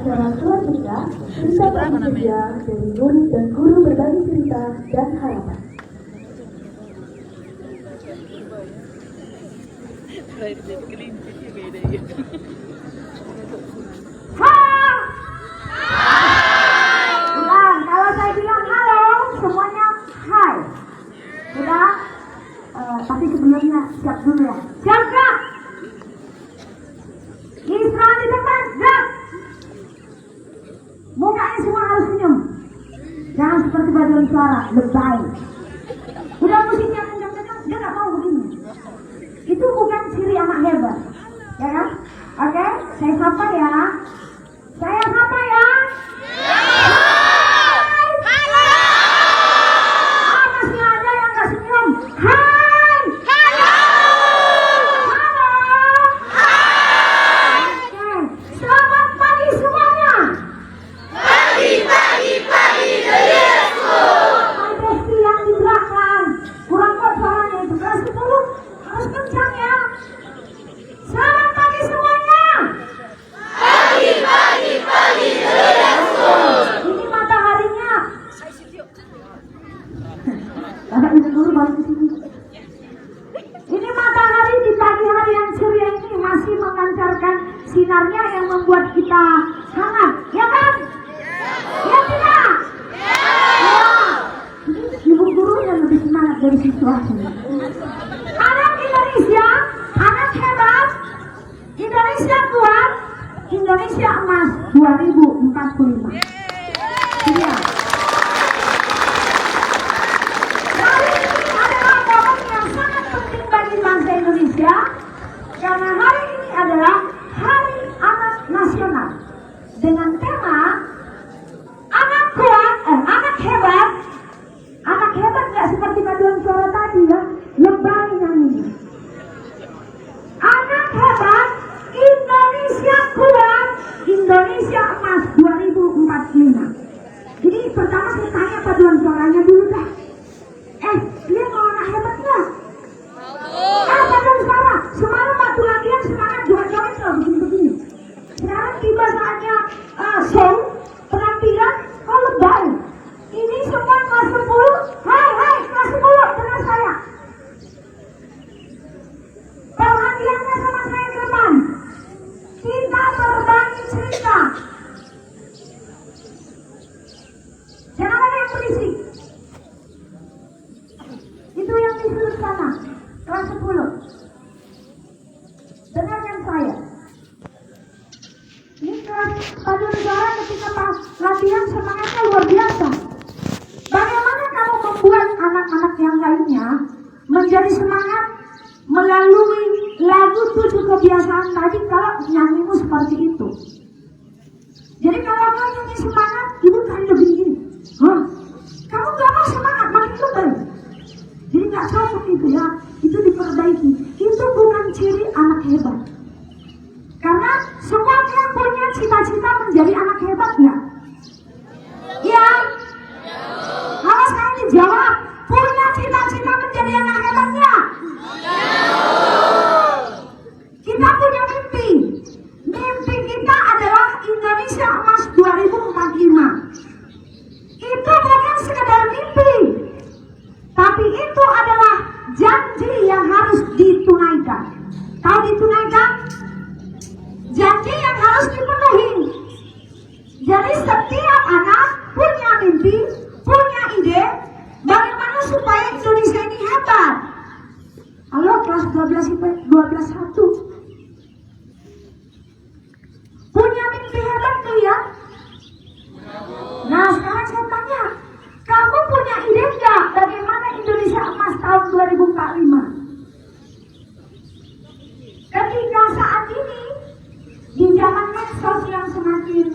Speaker 7: acara selanjutnya cerita bahagia dari murid dan guru berbagi cerita dan harapan.
Speaker 5: Ulang, kalau saya bilang halo, semuanya hai. Udah? Tapi sebelumnya siap dulu ya. Siap Kak? Isra di depan, Kak. Mukanya semua harus senyum. Jangan seperti paduan suara, lebay. Udah musiknya kencang-kencang, dia gak mau begini. Itu bukan ciri anak hebat. Ya kan? Oke, saya sapa ya. Saya sapa ya. Masih ada yang gak senyum. Hai. Halo. Oke, selamat pagi semuanya. Pagi. Hai Besti yang di belakang. Kurang kok suaranya itu. Kelas 10 harus kencang ya. Selamat pagi semuanya. Ini mataharinya. Bapak Ibu guru balik ke sini. Ini matahari di pagi hari yang ceria ini masih memancarkan sinarnya yang membuat kita hangat, ya kan? Ya tidak? Ya. Ibu guru yang lebih semangat dari situasi. Anak Indonesia, anak hebat, Indonesia kuat, Indonesia emas 2045. Iya. Hari ini adalah momen yang sangat penting bagi bangsa Indonesia karena hari ini adalah Hari Anak Nasional dengan tema anak kuat, anak hebat. Anak hebat nggak seperti paduan suara tadi ya, lebay nyanyinya. Anak hebat, Indonesia kuat, Indonesia emas 2045. Jadi pertama saya tanya paduan suaranya dulu dah. Dia mau anak hebat nggak? Paduan suara, semalam waktu latihan semangat joget-joget loh begini-begini. Sekarang tiba saatnya show, penampilan, lebay. Ini semua kelas 10, hai kelas 10, dengar saya. Perhatiannya sama saya ke depan. Kita berbagi cerita. Jangan ada yang berisik. Itu yang di sebelah sana, kelas 10. Dengarkan saya. Ini kelas paduan suara ketika pas latihan semangatnya luar biasa. Bagaimana kamu membuat anak-anak yang lainnya menjadi semangat melalui lagu 7 kebiasaan tadi kalau nyanyimu seperti itu. Jadi kalau kamu nyanyi semangat, ibu tanya begini, kamu gak mau semangat, makin lebay. Jadi gak cocok itu ya, itu diperbaiki. Itu bukan ciri anak hebat. Karena semua yang punya cita-cita menjadi anak hebat ya? Ya. Kalau saya dijawab, punya cita-cita menjadi anak hebatnya? Kita punya mimpi. Mimpi kita adalah Indonesia emas 2045. Itu bukan sekedar mimpi, tapi itu adalah janji yang harus ditunaikan. Tahu ditunaikan? Janji yang harus dipenuhi. Jadi setiap anak punya mimpi, punya ide, bagaimana supaya Indonesia ini hebat. Halo kelas 12 1. Punya mimpi hebat tuh ya? Nah sekarang saya tanya, kamu punya ide nggak bagaimana Indonesia emas tahun 2045? Ketika saat ini di zaman medsos yang semakin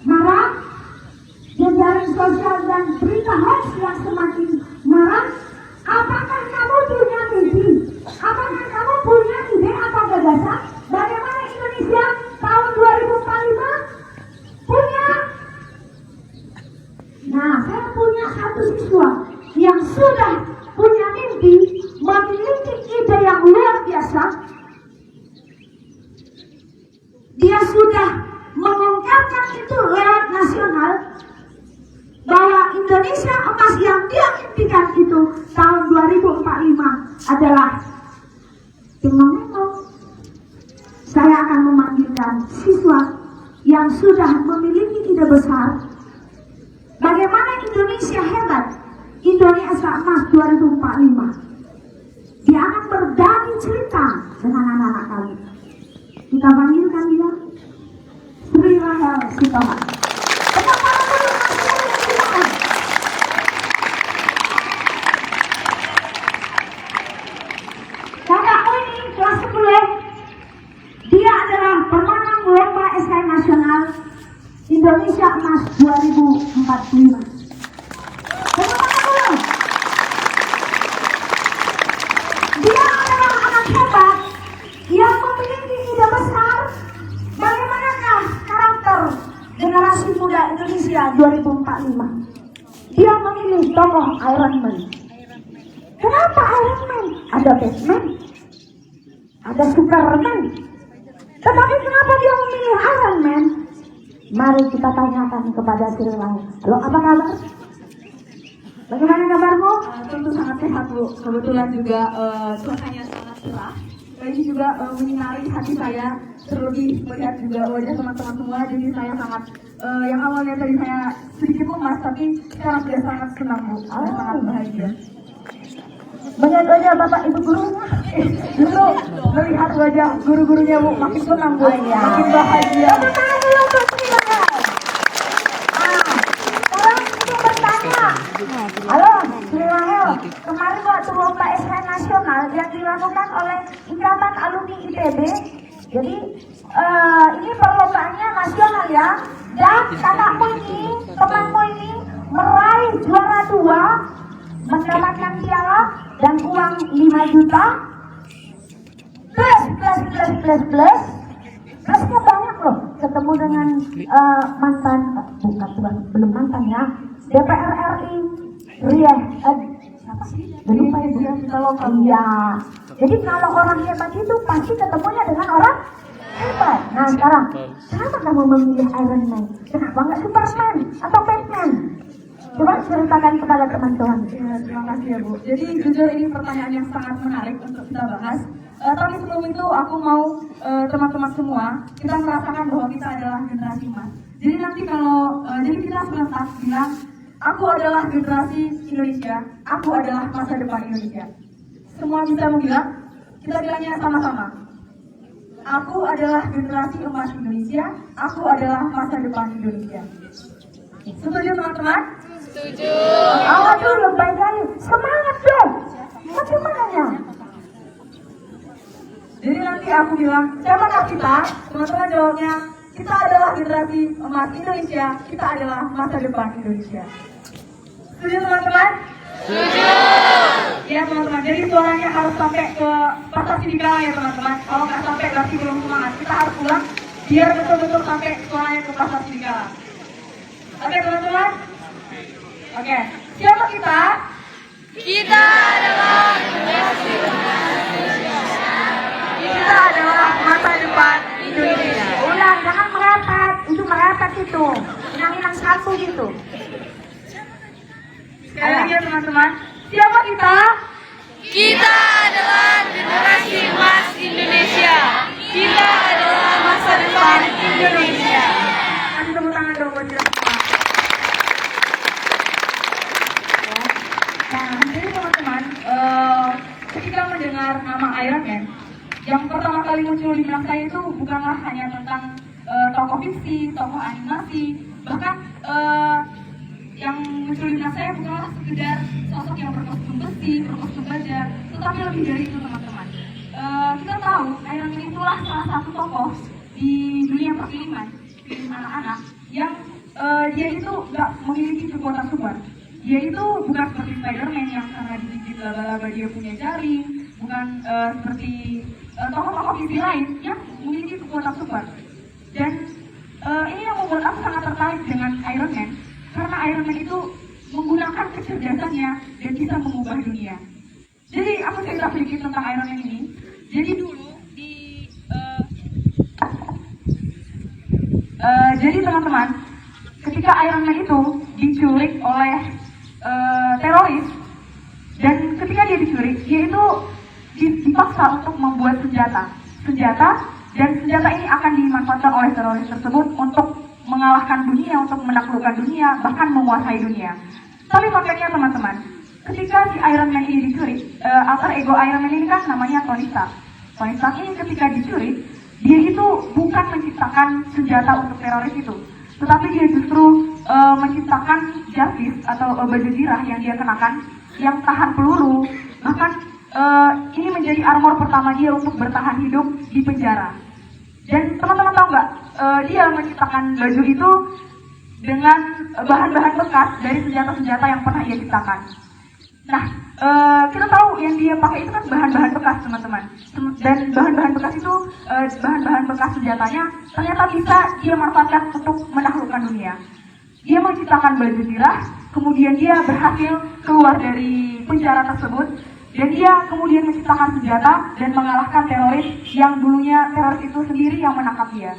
Speaker 5: marak, jejaring sosial dan berita hoax yang semakin marak, apakah kamu punya mimpi? Apakah kamu punya ide atau gagasan bagaimana Indonesia tahun 2045? Punya? Nah, saya punya satu siswa yang sudah punya mimpi, memiliki ide yang luar biasa. Dia sudah mengungkapkan menyiarkan itu lewat nasional bahwa Indonesia emas yang dia impikan itu tahun 2045 adalah Timong-Timong. Saya akan memanggilkan siswa yang sudah memiliki ide besar bagaimana Indonesia hebat, Indonesia emas 2045. Dia akan berbagi cerita dengan anak-anak kami. Kita panggilkan dia Sri Rahel Sitohang. Kakakku ini kelas 10. Dia adalah pemenang lomba SKM nasional Indonesia Emas 2045. Dia adalah anak hebat yang memiliki ide besar bagaimanakah karakter generasi muda Indonesia 2045. Dia memilih tokoh Iron Man. Kenapa Iron Man? Ada Batman, ada Superman. Tetapi kenapa dia memilih Iron Man? Mari kita tanyakan kepada Sri Rahel. Halo, apa kabar? Bagaimana kabarmu?
Speaker 7: Tentu sangat sehat, Bu. Kebetulan juga cuacanya sangat cerah. Ini juga menyinari hati saya, terlebih melihat juga wajah teman-teman semua. Jadi saya sangat yang awalnya tadi saya sedikit lemas, tapi sekarang sudah sangat senang, Bu. Saya sangat bahagia.
Speaker 5: Melihat wajah Bapak Ibu guru,
Speaker 7: Justru melihat wajah guru-gurunya, Bu, makin senang, Bu. Makin bahagia.
Speaker 5: sekarang untuk Sri Rahel. Sekarang untuk bertanya. Halo, Sri Rahel. Kemarin waktu lomba SKM nasional yang dilakukan oleh Ikatan Alumni ITB. Jadi ini perlombaannya nasional ya. Dan kakakmu ini, temanmu ini meraih juara 2, mendapatkan piala dan uang 5 juta. Plusnya banyak loh. Ketemu dengan mantan, belum mantan ya, DPR RI Ria, siapa sih? Lupa ya, dia kalau iya. Jadi kalau orang hebat itu pasti ketemunya dengan orang hebat. Nah sekarang, kenapa kamu memilih Iron Man? Kenapa nggak Superman atau Batman? Coba ceritakan kepada teman-teman.
Speaker 7: Ya, terima kasih ya, Bu. Jadi jujur ini pertanyaan yang sangat menarik untuk kita bahas. Tapi sebelum itu aku mau teman-teman semua kita merasakan bahwa kita adalah generasi emas. Jadi nanti kalau jadi kita serentak bilang aku adalah generasi Indonesia, aku adalah masa depan Indonesia. Semua bisa bilang, kita bilangnya sama-sama. Aku adalah generasi emas Indonesia, aku adalah masa depan Indonesia. Setuju teman-teman?
Speaker 5: Awal dulu, baik kali. Semangat dong. Bagaimana?
Speaker 7: Jadi nanti aku bilang, siapakah kita? Teman-teman jawabnya, kita adalah generasi emas Indonesia, kita adalah masa depan Indonesia. Setuju teman-teman? Setuju! Ya teman-teman, jadi suaranya harus sampai ke pasar Sidikala ya teman-teman. Kalau nggak sampai berarti belum semangat. Kita harus pulang, biar betul-betul sampai suaranya ke pasar Sidikala. Oke teman-teman? Oke, siapa kita?
Speaker 8: Kita adalah generasi
Speaker 7: Kita adalah masa depan Indonesia.
Speaker 5: Ulang, jangan merepet. Itu merepet itu. Hilang-hilang satu gitu.
Speaker 7: Sekali lagi ya teman-teman, siapa kita?
Speaker 8: Kita adalah generasi emas Indonesia. Kita adalah masa depan Indonesia.
Speaker 7: Kasih tepuk tangan dong buat kita semua. Nah, jadi teman-teman, ketika mendengar nama Iron Man, yang pertama kali muncul di benak saya itu bukanlah hanya tentang tokoh fiksi, tokoh animasi, bahkan yang muncul di benak saya bukanlah sekedar sosok yang berkostum besi, berkostum baja, tetapi lebih dari itu teman-teman. Kita tahu Iron Man itulah salah satu tokoh di dunia perfilman, film anak-anak yang dia itu nggak memiliki kekuatan super. Dia itu bukan seperti Spider-Man yang karena digigit laba-laba dia punya jaring, bukan seperti tokoh-tokoh fiksi lain yang memiliki kekuatan super. Dan ini yang membuat aku sangat tertarik dengan Iron Man, karena Iron Man itu menggunakan kecerdasannya dan bisa mengubah dunia. Jadi aku cerita sedikit tentang Iron Man ini. Jadi dulu di Jadi teman-teman, ketika Iron Man itu diculik oleh teroris, dan ketika dia diculik, dia itu dipaksa untuk membuat senjata, dan senjata ini akan dimanfaatkan oleh teroris tersebut untuk mengalahkan dunia, untuk menaklukkan dunia, bahkan menguasai dunia. Tapi makanya teman-teman, ketika si Iron Man ini diculik, alter ego Iron Man ini kan namanya Tony Stark. Tony Stark ini ketika diculik, dia itu bukan menciptakan senjata untuk teroris itu, tetapi dia justru menciptakan justice atau baju zirah yang dia kenakan, yang tahan peluru, bahkan ini menjadi armor pertama dia untuk bertahan hidup di penjara. Dan teman-teman tahu nggak, dia menciptakan baju itu dengan bahan-bahan bekas dari senjata-senjata yang pernah ia ciptakan. Nah, kita tahu yang dia pakai itu kan bahan-bahan bekas, teman-teman. Dan bahan-bahan bekas itu, bahan-bahan bekas senjatanya ternyata bisa dia manfaatkan untuk menaklukkan dunia. Dia menciptakan baju zirah, kemudian dia berhasil keluar dari penjara tersebut, dan dia kemudian menciptakan senjata dan mengalahkan teroris yang dulunya teroris itu sendiri yang menangkap dia.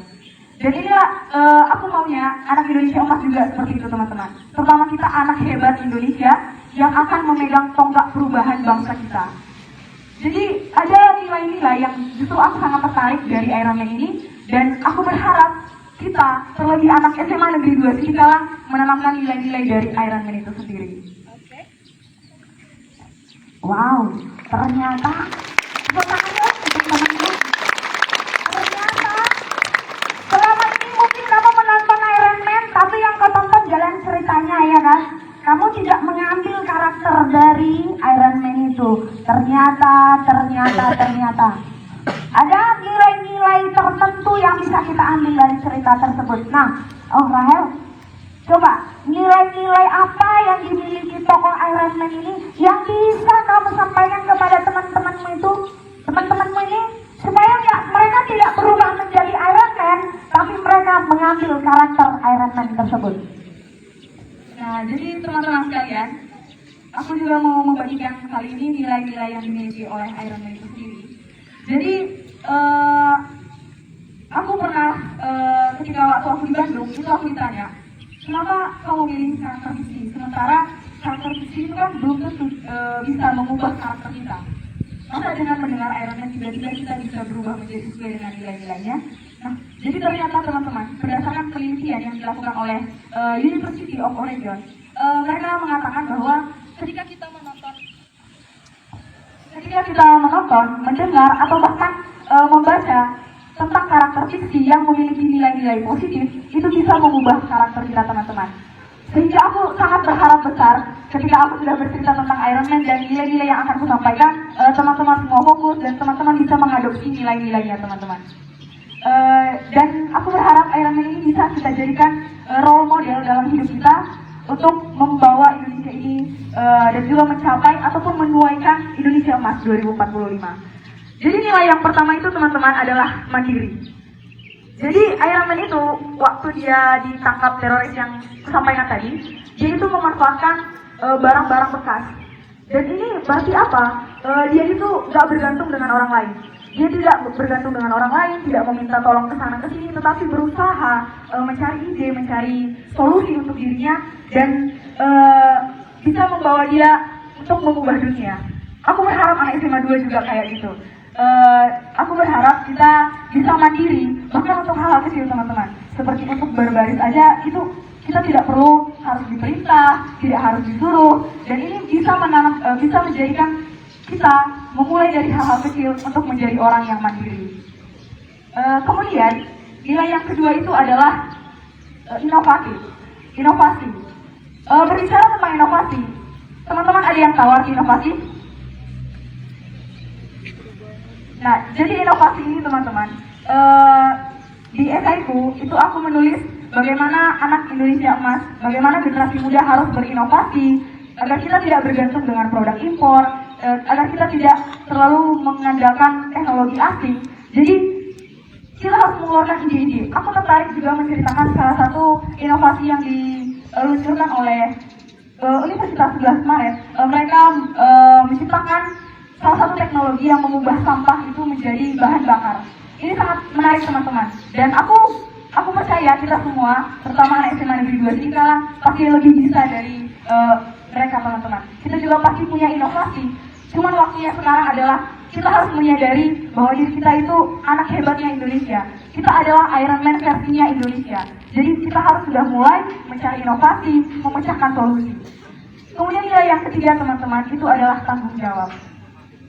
Speaker 7: Dan inilah aku maunya anak Indonesia emas juga seperti itu, teman-teman. Terutama kita anak hebat Indonesia yang akan memegang tonggak perubahan bangsa kita. Jadi ada nilai-nilai yang justru aku sangat tertarik dari Iron Man ini, dan aku berharap kita, terlebih anak SMA Negeri 2 Singkalang, menanamkan nilai-nilai dari Iron Man itu sendiri.
Speaker 5: Wow, ternyata ternyata selama ini mungkin kamu menonton Iron Man, tapi yang kau tonton jalan ceritanya, ya kan? Kamu tidak mengambil karakter dari Iron Man itu. Ternyata ada nilai-nilai tertentu yang bisa kita ambil dari cerita tersebut. Nah, Rahel, coba nilai-nilai apa yang dimiliki tokoh Iron Man ini yang bisa kamu sampaikan kepada teman-temanmu itu, teman-temanmu ini, supaya mereka tidak berubah menjadi Iron Man, tapi mereka mengambil karakter Iron Man tersebut.
Speaker 7: Nah, jadi teman-teman sekalian, aku juga mau membagikan kali ini nilai-nilai yang dimiliki oleh Iron Man itu sendiri. Jadi, aku pernah ketika waktu aku di Bandung, itu aku ditanya, kenapa kamu milih karakter fiksi? Sementara karakter fiksi itu kan belum tentu bisa mengubah karakter kita. Masa dengan mendengar Iron Man tiba-tiba kita bisa berubah menjadi sesuai dengan nilai-nilainya? Nah, jadi ternyata teman-teman, berdasarkan penelitian yang dilakukan oleh University of Oregon, mereka mengatakan bahwa ketika kita menonton, mendengar, atau bahkan membaca tentang karakter fiksi yang memiliki nilai-nilai positif, itu bisa mengubah karakter kita, teman-teman. Sehingga aku sangat berharap besar ketika aku sudah bercerita tentang Iron Man dan nilai-nilai yang akan aku sampaikan, teman-teman semua fokus dan teman-teman bisa mengadopsi nilai-nilainya, teman-teman. Dan aku berharap Iron Man ini bisa kita jadikan role model dalam hidup kita untuk membawa Indonesia ini dan juga mencapai ataupun menuaikan Indonesia Emas 2045. Jadi nilai yang pertama itu, teman-teman, adalah mandiri. Jadi Iron Man itu waktu dia ditangkap teroris yang sampaikan tadi, dia itu memanfaatkan barang-barang bekas. Dan ini berarti apa? Dia itu gak bergantung dengan orang lain. Dia tidak bergantung dengan orang lain, tidak meminta tolong ke sana ke sini, tetapi berusaha mencari ide, mencari solusi untuk dirinya, dan bisa membawa dia untuk mengubah dunia. Aku berharap anak SMA 2 juga kayak gitu. Aku berharap kita bisa mandiri, bahkan untuk hal-hal kecil, teman-teman. Seperti untuk berbaris aja, itu kita tidak perlu harus diperintah, tidak harus disuruh, dan ini bisa menjadikan kita memulai dari hal-hal kecil untuk menjadi orang yang mandiri. Kemudian nilai yang kedua itu adalah inovasi. Berbicara tentang inovasi, teman-teman ada yang tahu arti inovasi? Nah, jadi inovasi ini, teman-teman, di esaiku itu aku menulis bagaimana anak Indonesia Emas, bagaimana generasi muda harus berinovasi agar kita tidak bergantung dengan produk impor, agar kita tidak terlalu mengandalkan teknologi asing. Jadi kita harus mengeluarkan ide-ide. Aku tertarik juga menceritakan salah satu inovasi yang diluncurkan oleh Universitas 11 Maret. Mereka menciptakan salah satu teknologi yang mengubah sampah itu menjadi bahan bakar. Ini sangat menarik, teman-teman. Dan aku percaya percaya kita semua, terutama anak SMA Negeri 2 Singkalang, pasti lebih bisa dari mereka teman-teman. Kita juga pasti punya inovasi. Cuman waktunya sekarang adalah kita harus menyadari bahwa diri kita itu anak hebatnya Indonesia. Kita adalah Iron Man versinya Indonesia. Jadi kita harus sudah mulai mencari inovasi, memecahkan solusi. Kemudian nilai yang ketiga teman-teman, itu adalah tanggung jawab.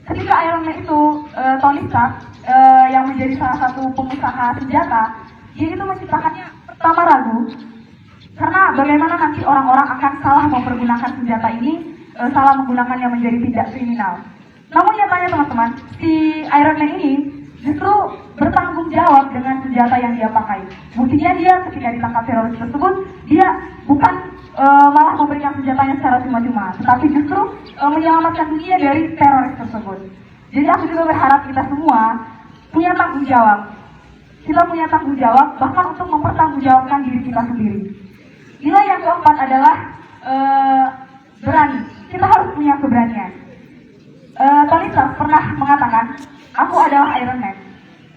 Speaker 7: Ketika Iron Man itu, Tony Stark, yang menjadi salah satu pengusaha senjata, dia itu menciptakannya pertama ragu, karena bagaimana nanti orang-orang akan salah mempergunakan senjata ini, salah menggunakannya menjadi tidak kriminal. Namun nyatanya teman-teman, si Iron Man ini justru bertanggung jawab dengan senjata yang dia pakai. Buktinya dia ketika ditangkap teroris tersebut, dia bukan malah memberikan senjatanya secara cuma-cuma, tetapi justru menyelamatkan dunia dari teroris tersebut. Jadi aku juga berharap kita semua punya tanggung jawab. Kita punya tanggung jawab bahkan untuk mempertanggungjawabkan diri kita sendiri. Nilai yang keempat adalah berani. Kita harus punya keberanian. Tony Stark pernah mengatakan, aku adalah Iron Man.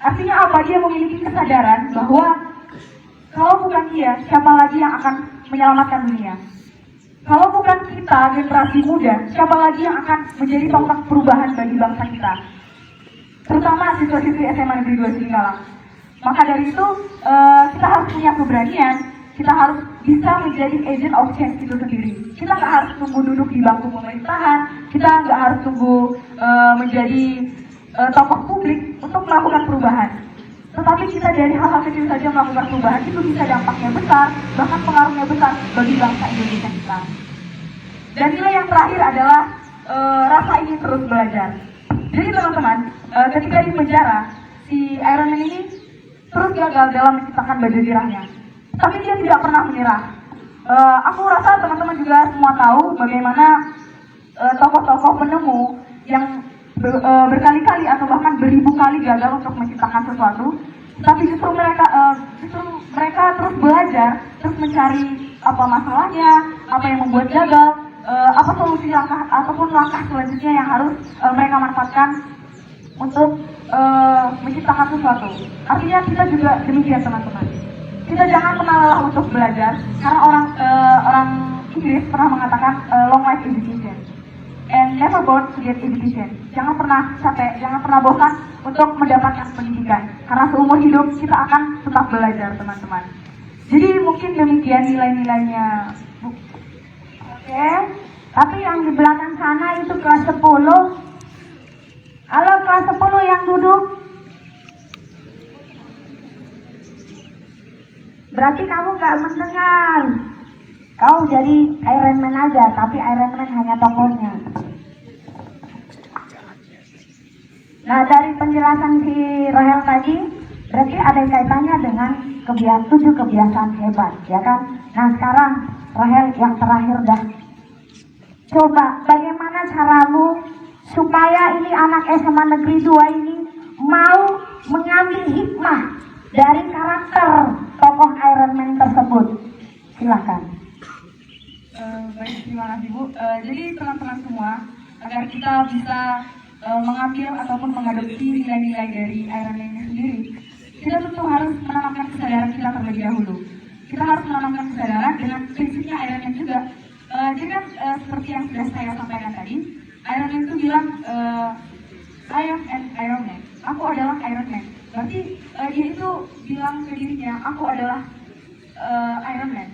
Speaker 7: Artinya apa? Dia memiliki kesadaran bahwa kalau bukan dia, siapa lagi yang akan menyelamatkan dunia? Kalau bukan kita, generasi muda, siapa lagi yang akan menjadi tonggak perubahan bagi bangsa kita? Terutama siswa-siswi SMA Negeri 2 Singkalang. Maka dari itu, kita harus punya keberanian. Kita harus bisa menjadi agent of change itu sendiri. Kita nggak harus tunggu duduk di bangku pemerintahan. Kita nggak harus tunggu menjadi tokoh publik untuk melakukan perubahan. Tetapi kita dari hal-hal kecil saja melakukan perubahan, itu bisa dampaknya besar, bahkan pengaruhnya besar bagi bangsa Indonesia kita. Dan nilai yang terakhir adalah rasa ingin terus belajar. Jadi teman-teman, ketika di penjara, si Iron Man ini terus gagal dalam menciptakan baju zirahnya. Tapi dia tidak pernah menyerah. Aku rasa teman-teman juga semua tahu bagaimana tokoh-tokoh penemu yang berkali-kali atau bahkan beribu kali gagal untuk menciptakan sesuatu, tapi justru mereka terus belajar, terus mencari apa masalahnya, apa yang membuat gagal, apa solusi langkah ataupun langkah selanjutnya yang harus mereka manfaatkan untuk menciptakan sesuatu. Artinya kita juga demikian teman-teman. Kita jangan pernah lelah untuk belajar, karena orang Inggris pernah mengatakan long life education. And never bored to get education. Jangan pernah capek, jangan pernah bosan untuk mendapatkan pendidikan. Karena seumur hidup kita akan tetap belajar, teman-teman. Jadi mungkin demikian nilai-nilainya.
Speaker 5: Oke. Tapi yang di belakang sana itu kelas 10. Halo kelas 10 yang duduk. Berarti kamu gak mendengar. Kau jadi Iron Man aja, tapi Iron Man hanya tokohnya. Nah, dari penjelasan si Rahel tadi, berarti ada kaitannya dengan 7 kebiasaan hebat, ya kan? Nah, sekarang Rahel yang terakhir dah. Coba, bagaimana caramu supaya ini anak SMA Negeri 2 ini mau mengambil hikmah dari karakter tokoh Iron Man tersebut? Silakan.
Speaker 7: Baik, terima kasih Bu. Jadi teman-teman semua, agar kita bisa mengambil ataupun mengadopsi nilai-nilai dari Iron Man ini sendiri, kita tentu harus menanamkan kesadaran kita terlebih dahulu. Kita harus menanamkan kesadaran dengan prinsipnya Iron Man juga. Jadi kan seperti yang sudah saya sampaikan tadi, Iron Man itu bilang, I am an Iron Man. Aku adalah Iron Man. Berarti dia itu bilang ke dirinya, aku adalah Iron Man.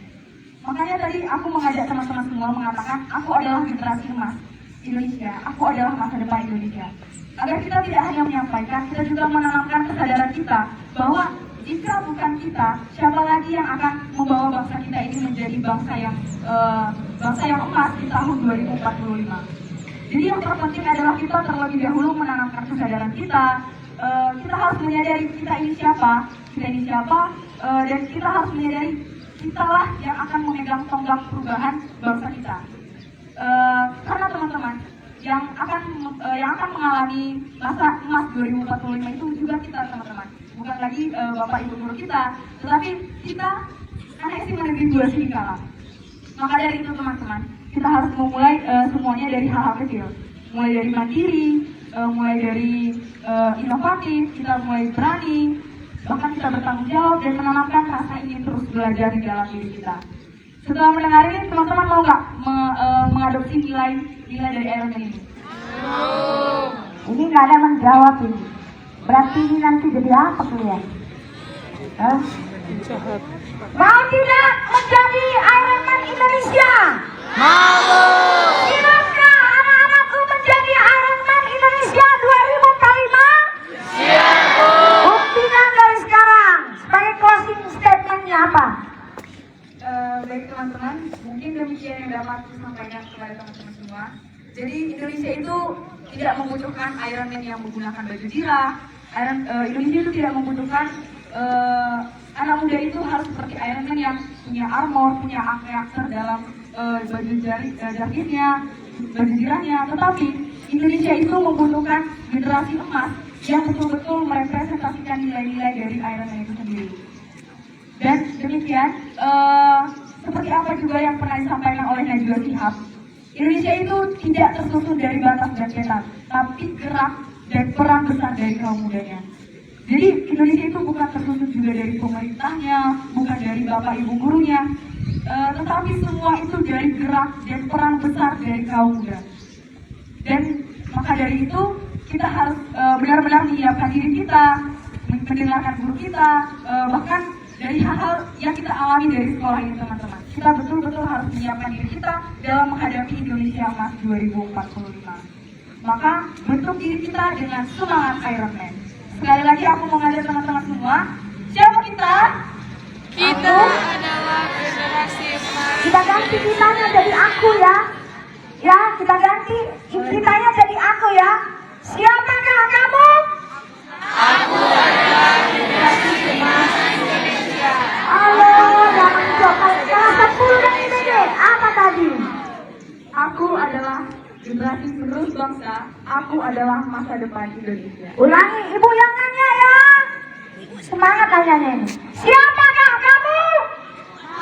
Speaker 7: Makanya tadi aku mengajak teman-teman semua mengatakan, aku adalah generasi emas Indonesia, aku adalah masa depan Indonesia. Agar kita tidak hanya menyampaikan, kita juga menanamkan kesadaran kita bahwa jika bukan kita, siapa lagi yang akan membawa bangsa kita ini menjadi bangsa yang emas di tahun 2045. Jadi yang terpenting adalah kita terlebih dahulu menanamkan kesadaran kita. Kita harus menyadari kita ini siapa, dan kita harus menyadari kitalah yang akan memegang tonggak perubahan bangsa kita. Karena teman-teman yang akan mengalami masa emas 2045 itu juga kita teman-teman, bukan lagi bapak ibu guru kita, tetapi kita anak SMA Negeri 2 Singkalang. Maka dari itu teman-teman, kita harus memulai semuanya dari hal-hal kecil, mulai dari mandiri, mulai dari inovatif, kita mulai berani, bahkan kita bertanggung jawab dan menanamkan rasa ingin terus belajar di dalam diri kita. Setelah mendengar ini, teman-teman mau nggak mengadopsi nilai dari Iron Man ini?
Speaker 5: Ini nggak ada menjawab ini. Berarti ini nanti jadi apa kalian? Mau tidak menjadi Iron Man Indonesia? Mau. Siapkah anak-anakku menjadi Iron Man Indonesia 2045? Siap. Buktikan dari sekarang. Sebagai closing statementnya apa?
Speaker 7: Baik teman-teman, mungkin demikian yang dapat saya sampaikan kepada teman-teman semua. Jadi Indonesia itu tidak membutuhkan Iron Man yang menggunakan baju zirah. Indonesia itu tidak membutuhkan anak muda itu harus seperti Iron Man yang punya armor, punya karakter dalam baju jaketnya, baju zirahnya. Tetapi Indonesia itu membutuhkan generasi emas yang betul-betul merepresentasikan nilai-nilai dari Iron Man itu sendiri. Dan demikian, seperti apa juga yang pernah disampaikan oleh Najwa Shihab, Indonesia itu tidak tersusun dari batas dan petak, tapi gerak dan peran besar dari kaum mudanya. Jadi Indonesia itu bukan tersusun juga dari pemerintahnya, bukan dari bapak ibu gurunya, tetapi semua itu dari gerak dan peran besar dari kaum muda. Dan maka dari itu kita harus benar-benar menyiapkan diri kita, mendengarkan guru kita, bahkan dari hal-hal yang kita alami dari sekolah ini teman-teman. Kita betul-betul harus menyiapkan diri kita dalam menghadapi Indonesia Emas 2045. Maka bentuk diri kita dengan semangat Iron Man. Sekali lagi aku mau ngajak teman-teman semua, siapa kita?
Speaker 8: Kita adalah generasi emas.
Speaker 5: Kita ganti kitanya jadi aku ya. Ya, kita ganti kitanya jadi aku ya. Siapakah kamu?
Speaker 8: Aku adalah generasi emas Indonesia.
Speaker 5: Halo, yang mencoba kelas 10 dan IBD. Apa tadi?
Speaker 7: Aku adalah generasi penerus bangsa. Aku adalah masa depan Indonesia.
Speaker 5: Ulangi, ibu yang nanya ya. Semangat nanyanya ini. Siapakah kamu?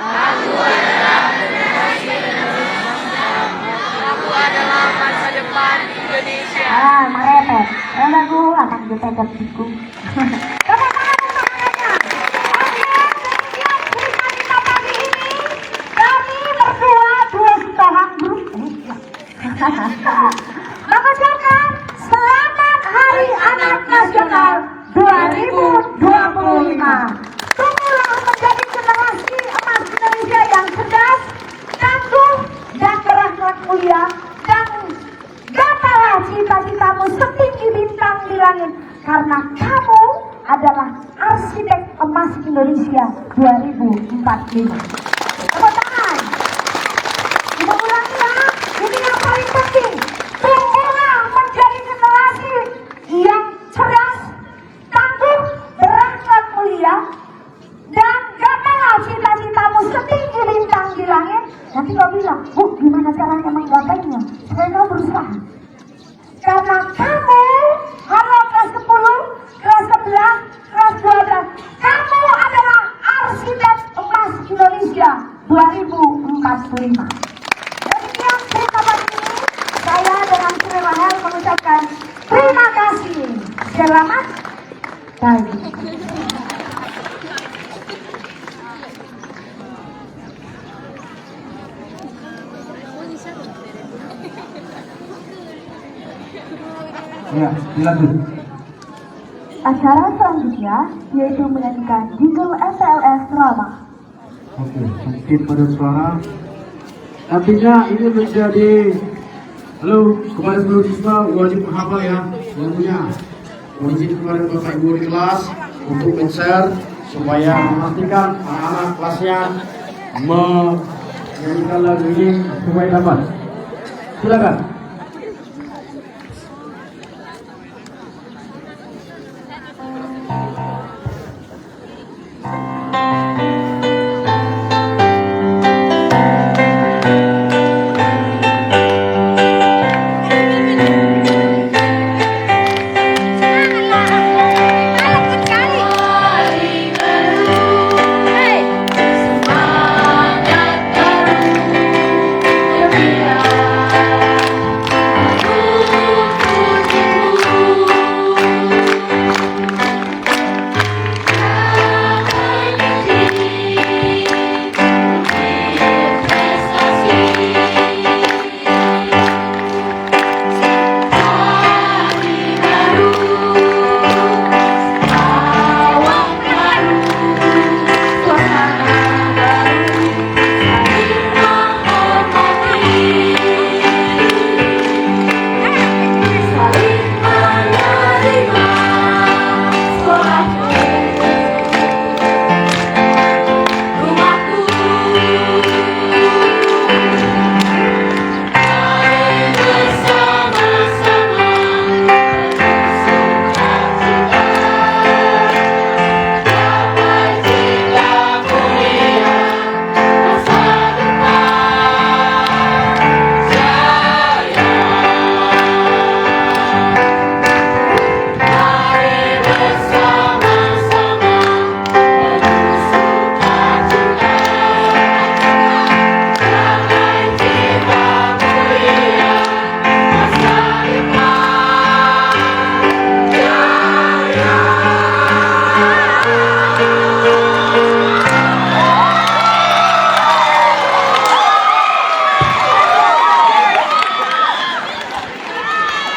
Speaker 8: Aku adalah generasi penerus bangsa. Aku adalah masa depan Indonesia.
Speaker 5: Merepet. Lagu akan kita gantiku. Tepuk tangan untuk mereka. Oke, demikian cerita kita pagi ini. Kami berdua dua setengah grup. Mengucapkan Selamat Hari Anak Nasional 2025. Tumbuhlah menjadi generasi emas Indonesia yang cerdas, tangguh, dan berakhlak mulia, dan gapailah cita-citamu setinggi bintang di langit, karena kamu adalah arsitek emas Indonesia 2045. Tepuk tangan. Kita ulangi ya, ini yang paling penting. Tumbuhlah menjadi generasi yang cerdas, tangguh, berakhlak mulia, dan gapailah cita-citamu setinggi bintang di langit. Nanti kau bilang, Bu, gimana caranya menggapainya? Saya mau berusaha. Karena kamu, halo kelas 10, kelas 11, kelas 12, kamu adalah arsitek emas Indonesia 2045. Demikian cerita pagi ini, saya dengan Sri Rahel mengucapkan terima kasih. Selamat pagi.
Speaker 3: Ya, dilanjut.
Speaker 5: Acara selanjutnya yaitu menyanyikan judul SLS Drama.
Speaker 3: Oke, mungkin pada suara. Nantinya ini menjadi kepada seluruh siswa wajib menghafal ya ilmunya. Mohon izin kepada Bapak Ibu di kelas untuk men-share supaya memastikan anak-anak kelasnya menyanyikan lagu ini supaya dapat. Silakan.
Speaker 8: Semangat baru gembira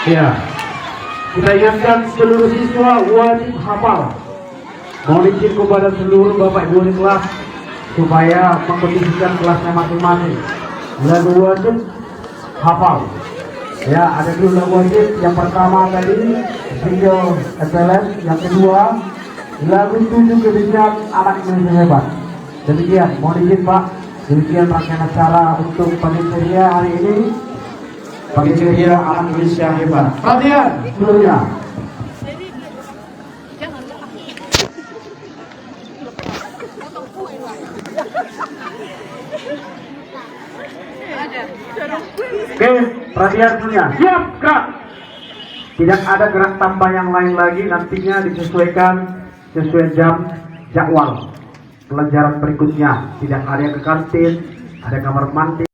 Speaker 3: Ya, kita ingatkan seluruh siswa wajib hafal. Mohon izin kepada seluruh bapak ibu di kelas supaya mengkondisikan kelasnya masing-masing. Lagu wajib hafal. Ya, ada dulu lagu wajib. Yang pertama tadi single excellence, yang kedua lagu 7 kebijakan anak Indonesia hebat. Demikian, mohon izin Pak. Demikian rangkaian acara untuk panitia hari ini. Panitia anak Indonesia hebat. Perhatian seluruhnya. Oke, perhatian semuanya. Siap, gerak. Tidak ada gerak tambah yang lain lagi, nantinya disesuaikan sesuai jam jadwal pelajaran berikutnya. Tidak ada yang ke kantin, ada kamar mandi,